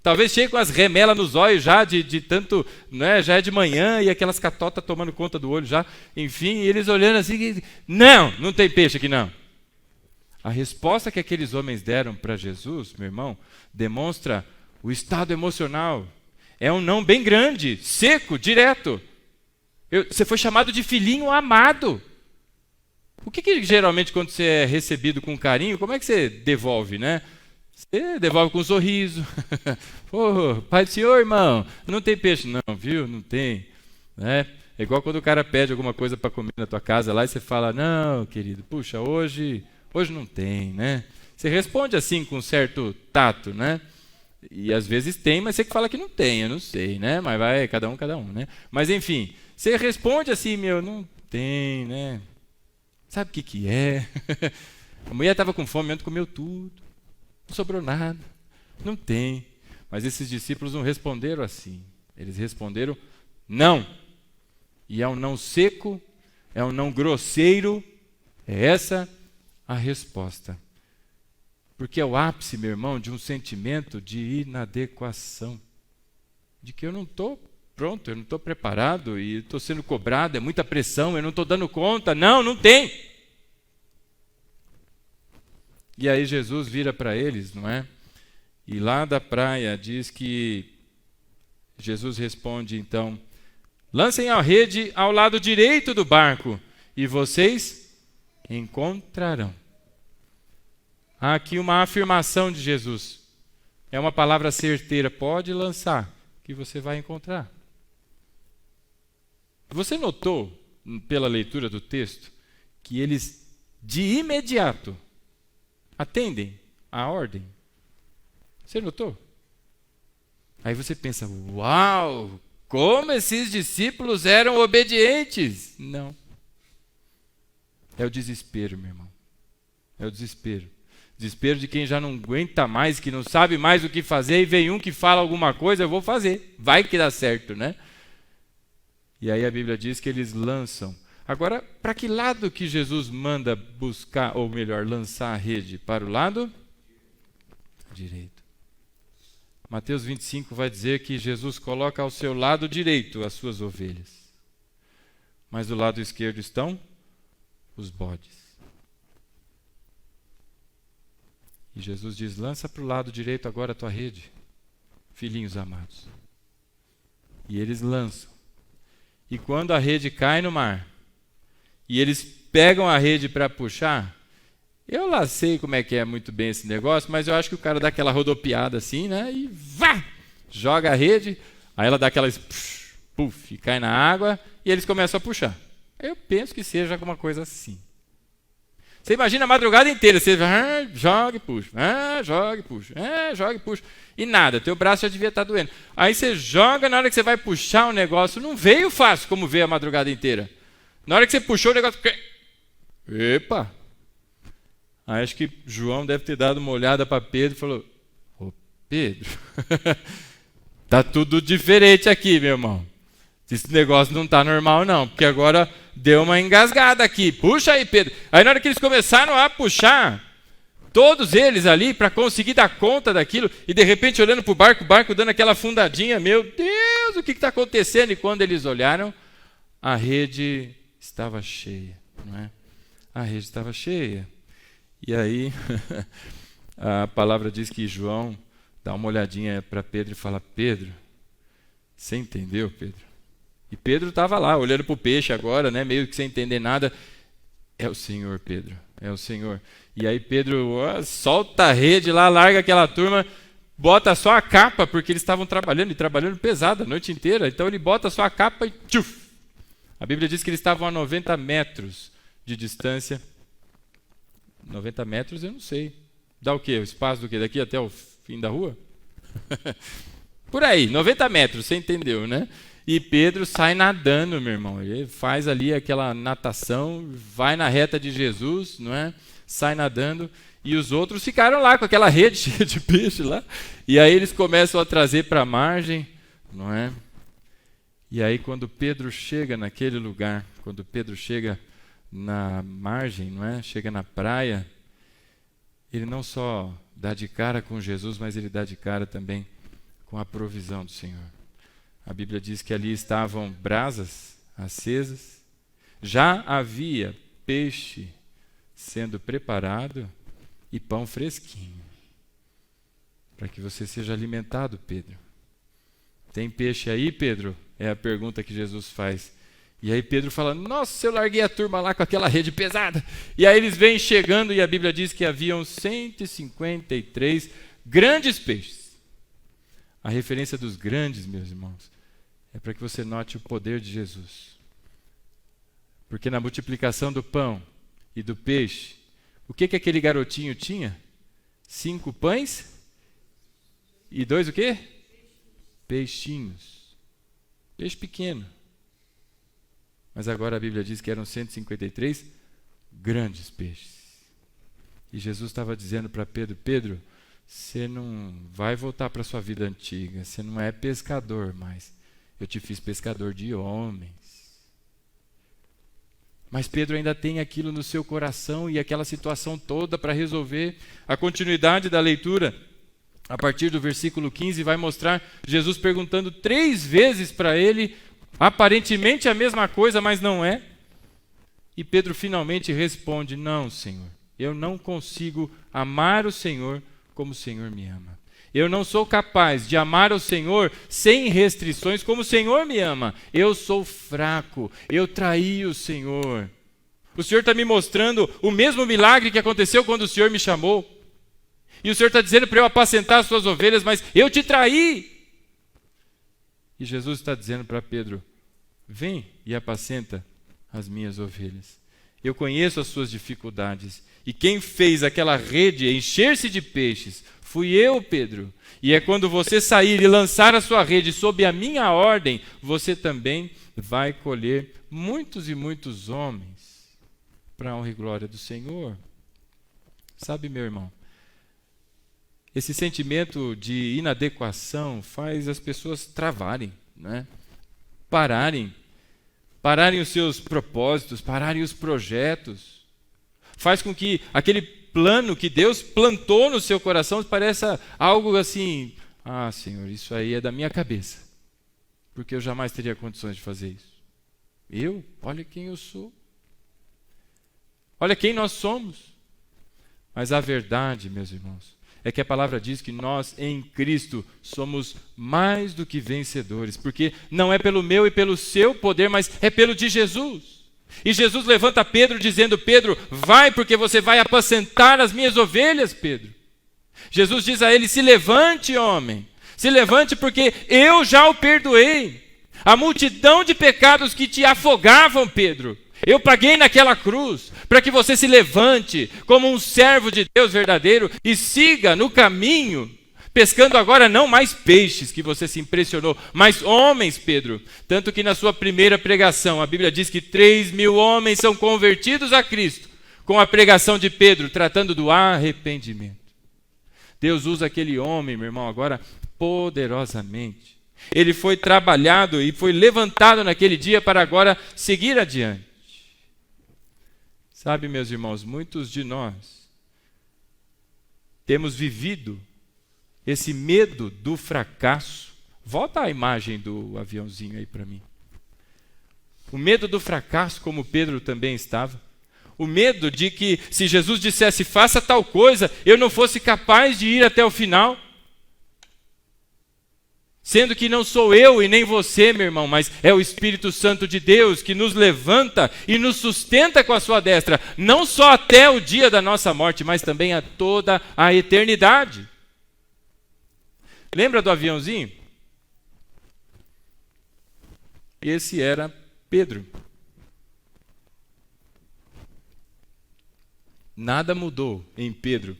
Talvez cheio com as remelas nos olhos já, de tanto, né? Já é de manhã e aquelas catotas tomando conta do olho já. Enfim, eles olhando assim, não tem peixe aqui não. A resposta que aqueles homens deram para Jesus, meu irmão, demonstra o estado emocional. É um não bem grande, seco, direto. Você foi chamado de filhinho amado. O que geralmente quando você é recebido com carinho, como é que você devolve, né? Você devolve com um sorriso. Pô, pai do senhor, irmão, não tem peixe não, viu? Não tem. Né? É igual quando o cara pede alguma coisa para comer na tua casa lá e você fala, não, querido, puxa, hoje não tem, né? Você responde assim com um certo tato, né? E às vezes tem, mas você que fala que não tem, eu não sei, né? Mas vai, cada um, né? Mas enfim, você responde assim, não tem, né? Sabe o que é? A mulher estava com fome, ontem comeu tudo. Não sobrou nada. Não tem. Mas esses discípulos não responderam assim. Eles responderam não. E é um não seco, é um não grosseiro. É essa a resposta. Porque é o ápice, meu irmão, de um sentimento de inadequação. De que eu não estou pronto, eu não estou preparado e estou sendo cobrado, é muita pressão, eu não estou dando conta. Não tem. E aí Jesus vira para eles, não é? E lá da praia diz que Jesus responde então, lancem a rede ao lado direito do barco e vocês encontrarão. Há aqui uma afirmação de Jesus. É uma palavra certeira, pode lançar, que você vai encontrar. Você notou, pela leitura do texto, que eles, de imediato, atendem à ordem? Você notou? Aí você pensa, uau, como esses discípulos eram obedientes. Não. É o desespero, meu irmão. É o desespero. Desespero de quem já não aguenta mais, que não sabe mais o que fazer, e vem um que fala alguma coisa, eu vou fazer. Vai que dá certo, né? E aí a Bíblia diz que eles lançam. Agora, para que lado que Jesus manda buscar, ou melhor, lançar a rede? Para o lado direito. Mateus 25 vai dizer que Jesus coloca ao seu lado direito as suas ovelhas. Mas do lado esquerdo estão os bodes. E Jesus diz, lança para o lado direito agora a tua rede, filhinhos amados. E eles lançam. E quando a rede cai no mar, e eles pegam a rede para puxar, eu lá sei como é que é muito bem esse negócio, mas eu acho que o cara dá aquela rodopiada assim, né? E vá! Joga a rede, aí ela dá aquela puff, e cai na água, e eles começam a puxar. Eu penso que seja alguma coisa assim. Você imagina a madrugada inteira, você joga e puxa, joga e puxa, joga e puxa, e nada, teu braço já devia estar doendo. Aí você joga, na hora que você vai puxar o negócio, não veio fácil como veio a madrugada inteira. Na hora que você puxou o negócio, Epa! Aí acho que João deve ter dado uma olhada para Pedro e falou: ô Pedro, tá tudo diferente aqui, meu irmão. Esse negócio não tá normal não, porque agora deu uma engasgada aqui. Puxa aí, Pedro. Aí na hora que eles começaram a puxar, todos eles ali, para conseguir dar conta daquilo, e de repente olhando para o barco dando aquela afundadinha, meu Deus, o que está acontecendo? E quando eles olharam, a rede estava cheia, não é? A rede estava cheia. E aí, a palavra diz que João dá uma olhadinha para Pedro e fala: Pedro, você entendeu, Pedro? E Pedro estava lá, olhando para o peixe agora, né, meio que sem entender nada. É o Senhor, Pedro, é o Senhor. E aí Pedro solta a rede lá, larga aquela turma, bota só a capa, porque eles estavam trabalhando, e trabalhando pesado a noite inteira. Então ele bota só a capa e tchuf! A Bíblia diz que eles estavam a 90 metros de distância. 90 metros eu não sei. Dá o quê? O espaço do quê? Daqui até o fim da rua? Por aí, 90 metros, você entendeu, né? E Pedro sai nadando, meu irmão. Ele faz ali aquela natação, vai na reta de Jesus, não é? Sai nadando. E os outros ficaram lá com aquela rede cheia de peixe lá. E aí eles começam a trazer para a margem, não é? E aí quando Pedro chega naquele lugar, quando Pedro chega na margem, não é? Chega na praia, ele não só dá de cara com Jesus, mas ele dá de cara também com a provisão do Senhor. A Bíblia diz que ali estavam brasas acesas, já havia peixe sendo preparado e pão fresquinho, para que você seja alimentado, Pedro. Tem peixe aí, Pedro? É a pergunta que Jesus faz. E aí Pedro fala: nossa, eu larguei a turma lá com aquela rede pesada. E aí eles vêm chegando e a Bíblia diz que haviam 153 grandes peixes. A referência dos grandes, meus irmãos, é para que você note o poder de Jesus. Porque na multiplicação do pão e do peixe, o que aquele garotinho tinha? 5 pães e 2 o quê? Peixinhos. Peixe pequeno. Mas agora a Bíblia diz que eram 153 grandes peixes. E Jesus estava dizendo para Pedro: Pedro, você não vai voltar para a sua vida antiga, você não é pescador mais. Eu te fiz pescador de homens. Mas Pedro ainda tem aquilo no seu coração e aquela situação toda para resolver. A continuidade da leitura, a partir do versículo 15, vai mostrar Jesus perguntando 3 vezes para ele, aparentemente a mesma coisa, mas não é. E Pedro finalmente responde: não, Senhor, eu não consigo amar o Senhor como o Senhor me ama. Eu não sou capaz de amar o Senhor sem restrições como o Senhor me ama. Eu sou fraco, eu traí o Senhor. O Senhor está me mostrando o mesmo milagre que aconteceu quando o Senhor me chamou. E o Senhor está dizendo para eu apacentar as suas ovelhas, mas eu te traí. E Jesus está dizendo para Pedro: vem e apacenta as minhas ovelhas. Eu conheço as suas dificuldades. E quem fez aquela rede encher-se de peixes fui eu, Pedro. E é quando você sair e lançar a sua rede sob a minha ordem, você também vai colher muitos e muitos homens para a honra e glória do Senhor. Sabe, meu irmão, esse sentimento de inadequação faz as pessoas travarem, né? Pararem os seus propósitos, pararem os projetos. Faz com que aquele plano que Deus plantou no seu coração pareça algo assim: ah, Senhor, isso aí é da minha cabeça, porque eu jamais teria condições de fazer isso. Eu? Olha quem eu sou. Olha quem nós somos. Mas a verdade, meus irmãos, é que a palavra diz que nós em Cristo somos mais do que vencedores, porque não é pelo meu e pelo seu poder, mas é pelo de Jesus. E Jesus levanta Pedro dizendo: Pedro, vai, porque você vai apacentar as minhas ovelhas, Pedro. Jesus diz a ele: se levante, homem, se levante, porque eu já o perdoei. A multidão de pecados que te afogavam, Pedro, eu paguei naquela cruz, para que você se levante como um servo de Deus verdadeiro e siga no caminho, pescando agora não mais peixes, que você se impressionou, mas homens, Pedro. Tanto que na sua primeira pregação, a Bíblia diz que 3.000 homens são convertidos a Cristo com a pregação de Pedro, tratando do arrependimento. Deus usa aquele homem, meu irmão, agora poderosamente. Ele foi trabalhado e foi levantado naquele dia para agora seguir adiante. Sabe, meus irmãos, muitos de nós temos vivido esse medo do fracasso. Volta a imagem do aviãozinho aí para mim. O medo do fracasso, como Pedro também estava. O medo de que se Jesus dissesse, faça tal coisa, eu não fosse capaz de ir até o final. Sendo que não sou eu e nem você, meu irmão, mas é o Espírito Santo de Deus que nos levanta e nos sustenta com a sua destra, não só até o dia da nossa morte, mas também a toda a eternidade. Lembra do aviãozinho? Esse era Pedro. Nada mudou em Pedro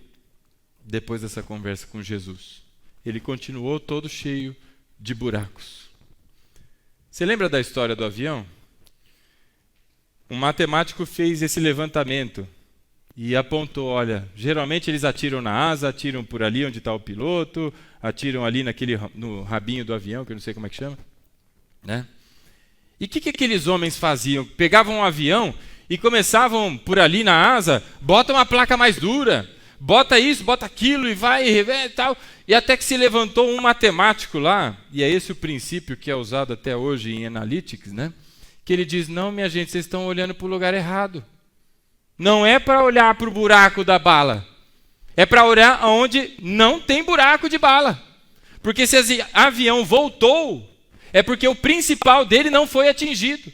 depois dessa conversa com Jesus. Ele continuou todo cheio de buracos. Você lembra da história do avião? Um matemático fez esse levantamento e apontou, olha, geralmente eles atiram na asa, atiram por ali onde está o piloto, atiram ali no rabinho do avião, que eu não sei como é que chama, né? E o que aqueles homens faziam? Pegavam um avião e começavam por ali na asa, bota uma placa mais dura, bota isso, bota aquilo e vai e tal. E até que se levantou um matemático lá, e é esse o princípio que é usado até hoje em Analytics, né? Que ele diz, não, minha gente, vocês estão olhando para o lugar errado. Não é para olhar para o buraco da bala. É para olhar onde não tem buraco de bala. Porque se esse avião voltou, é porque o principal dele não foi atingido.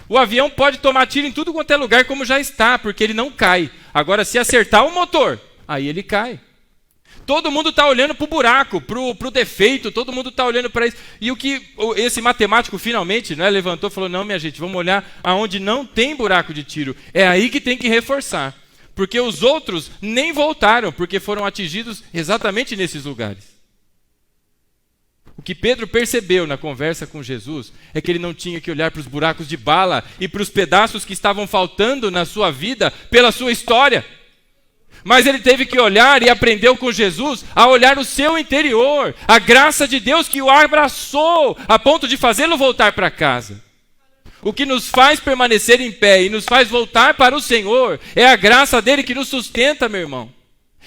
O avião pode tomar tiro em tudo quanto é lugar como já está, porque ele não cai. Agora, se acertar o motor, aí ele cai. Todo mundo está olhando para o buraco, para o defeito, todo mundo está olhando para isso. E o que esse matemático finalmente, né, levantou e falou, não, minha gente, vamos olhar aonde não tem buraco de tiro. É aí que tem que reforçar. Porque os outros nem voltaram, porque foram atingidos exatamente nesses lugares. O que Pedro percebeu na conversa com Jesus é que ele não tinha que olhar para os buracos de bala e para os pedaços que estavam faltando na sua vida pela sua história. Mas ele teve que olhar e aprendeu com Jesus a olhar o seu interior, a graça de Deus que o abraçou a ponto de fazê-lo voltar para casa. O que nos faz permanecer em pé e nos faz voltar para o Senhor é a graça dele que nos sustenta, meu irmão.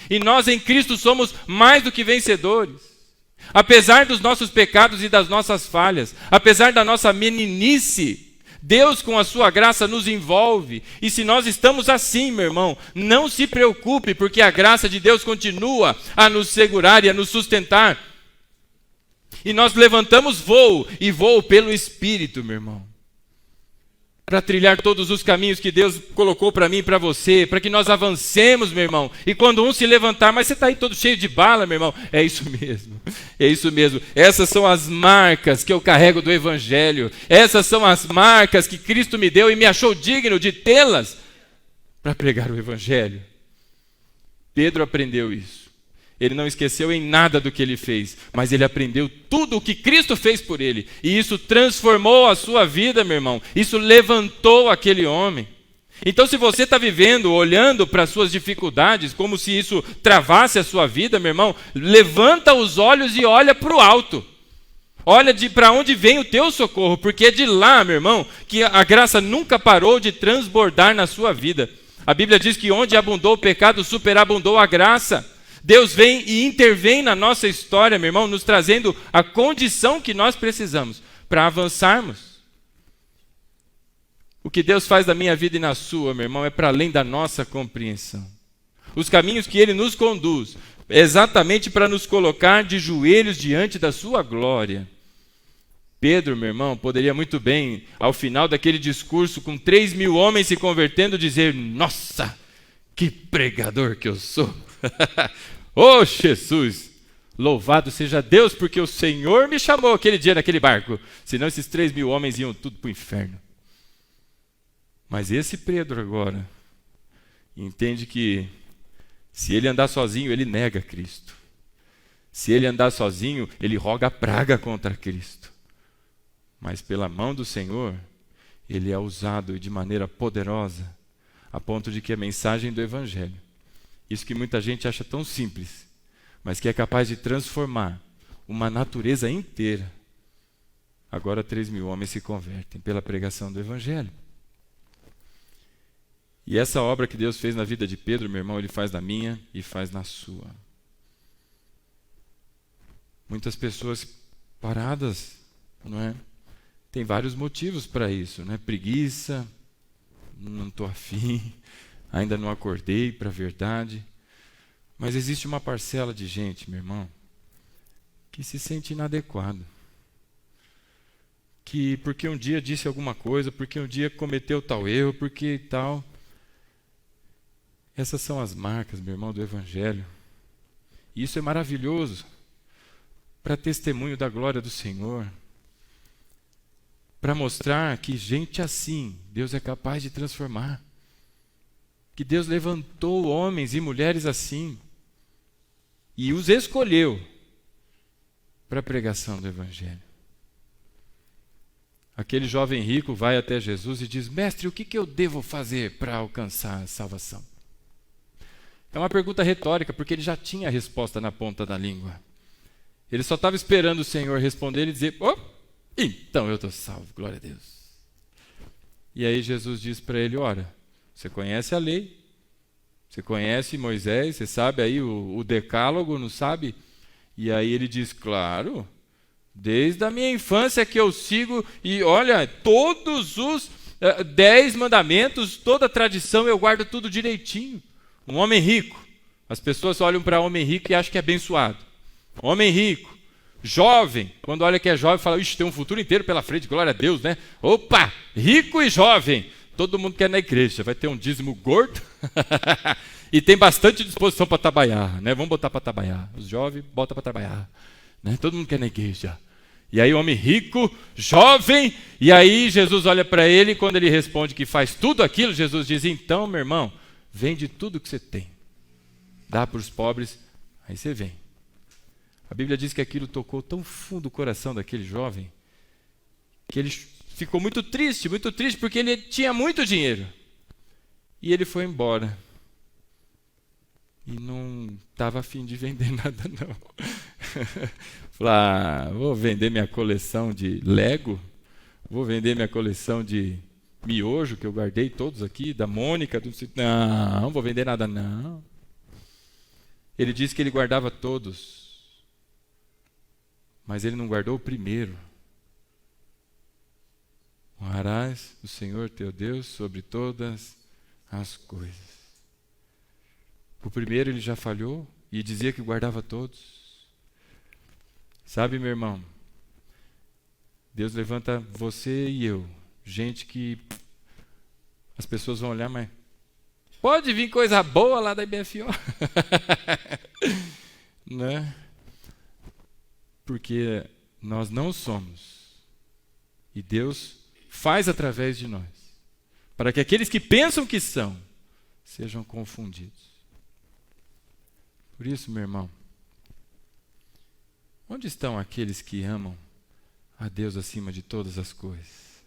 E nós em Cristo somos mais do que vencedores. Apesar dos nossos pecados e das nossas falhas, apesar da nossa meninice, Deus com a sua graça nos envolve. E se nós estamos assim, meu irmão, não se preocupe, porque a graça de Deus continua a nos segurar e a nos sustentar. E nós levantamos voo, e voo pelo Espírito, meu irmão. Para trilhar todos os caminhos que Deus colocou para mim e para você, para que nós avancemos, meu irmão. E quando um se levantar, mas você está aí todo cheio de bala, meu irmão. É isso mesmo, é isso mesmo. Essas são as marcas que eu carrego do Evangelho. Essas são as marcas que Cristo me deu e me achou digno de tê-las para pregar o Evangelho. Pedro aprendeu isso. Ele não esqueceu em nada do que ele fez, mas ele aprendeu tudo o que Cristo fez por ele. E isso transformou a sua vida, meu irmão. Isso levantou aquele homem. Então, se você está vivendo, olhando para as suas dificuldades, como se isso travasse a sua vida, meu irmão, levanta os olhos e olha para o alto. Olha para onde vem o teu socorro, porque é de lá, meu irmão, que a graça nunca parou de transbordar na sua vida. A Bíblia diz que onde abundou o pecado, superabundou a graça. Deus vem e intervém na nossa história, meu irmão, nos trazendo a condição que nós precisamos para avançarmos. O que Deus faz na minha vida e na sua, meu irmão, é para além da nossa compreensão. Os caminhos que Ele nos conduz, é exatamente para nos colocar de joelhos diante da sua glória. Pedro, meu irmão, poderia muito bem, ao final daquele discurso, com 3.000 homens se convertendo, dizer, nossa, que pregador que eu sou. Oh, Jesus, louvado seja Deus, porque o Senhor me chamou aquele dia naquele barco. Senão esses 3.000 homens iam tudo para o inferno. Mas esse Pedro agora entende que se ele andar sozinho, ele nega Cristo. Se ele andar sozinho, ele roga a praga contra Cristo. Mas pela mão do Senhor, ele é usado de maneira poderosa a ponto de que a mensagem do Evangelho, isso que muita gente acha tão simples, mas que é capaz de transformar uma natureza inteira. Agora 3.000 homens se convertem pela pregação do Evangelho. E essa obra que Deus fez na vida de Pedro, meu irmão, Ele faz na minha e faz na sua. Muitas pessoas paradas, não é? Tem vários motivos para isso, né? Preguiça, não estou afim, ainda não acordei para a verdade. Mas existe uma parcela de gente, meu irmão, que se sente inadequado. Que porque um dia disse alguma coisa, porque um dia cometeu tal erro, porque tal. Essas são as marcas, meu irmão, do Evangelho. E isso é maravilhoso para testemunho da glória do Senhor. Para mostrar que gente assim, Deus é capaz de transformar. Que Deus levantou homens e mulheres assim. E os escolheu para a pregação do Evangelho. Aquele jovem rico vai até Jesus e diz: Mestre, o que eu devo fazer para alcançar a salvação? É uma pergunta retórica, porque ele já tinha a resposta na ponta da língua. Ele só estava esperando o Senhor responder e dizer: então eu estou salvo, glória a Deus. E aí Jesus diz para ele: ora, você conhece a lei, você conhece Moisés, você sabe aí o decálogo, não sabe? E aí ele diz: claro, desde a minha infância que eu sigo, e olha, todos os 10 mandamentos, toda a tradição, eu guardo tudo direitinho. Um homem rico, as pessoas olham para homem rico e acham que é abençoado. Homem rico, jovem, quando olha que é jovem, fala: ixi, tem um futuro inteiro pela frente, glória a Deus, né? Opa, rico e jovem, todo mundo quer ir na igreja, vai ter um dízimo gordo e tem bastante disposição para trabalhar, né? Vamos botar para trabalhar, os jovens botam para trabalhar, né? Todo mundo quer ir na igreja. E aí o homem rico, jovem, e aí Jesus olha para ele e quando ele responde que faz tudo aquilo, Jesus diz: então, meu irmão, vende tudo que você tem, dá para os pobres, aí você vem. A Bíblia diz que aquilo tocou tão fundo o coração daquele jovem, que ele ficou muito triste, porque ele tinha muito dinheiro. E ele foi embora. E não estava a fim de vender nada, não. Falei: vou vender minha coleção de Lego, vou vender minha coleção de miojo, que eu guardei todos aqui, da Mônica, não vou vender nada, não. Ele disse que ele guardava todos, mas ele não guardou o primeiro. Honrarás o Senhor teu Deus sobre todas as coisas. O primeiro ele já falhou e dizia que guardava todos. Sabe, meu irmão, Deus levanta você e eu, gente que as pessoas vão olhar, mas pode vir coisa boa lá da IBFO. Né? Porque nós não somos. E Deus faz através de nós, para que aqueles que pensam que são, sejam confundidos. Por isso, meu irmão, onde estão aqueles que amam a Deus acima de todas as coisas?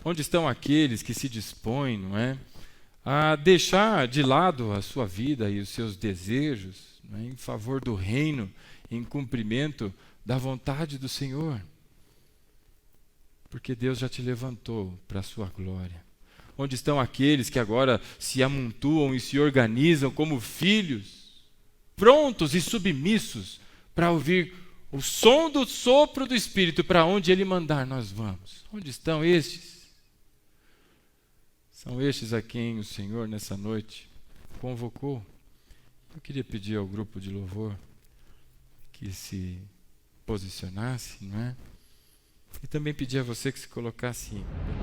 Onde estão aqueles que se dispõem, não é, a deixar de lado a sua vida e os seus desejos, não é, em favor do reino, em cumprimento da vontade do Senhor? Porque Deus já te levantou para a sua glória. Onde estão aqueles que agora se amontoam e se organizam como filhos, prontos e submissos para ouvir o som do sopro do Espírito, para onde Ele mandar nós vamos? Onde estão estes? São estes a quem o Senhor nessa noite convocou. Eu queria pedir ao grupo de louvor que se posicionasse, não é? E também pedir a você que se colocasse em pé.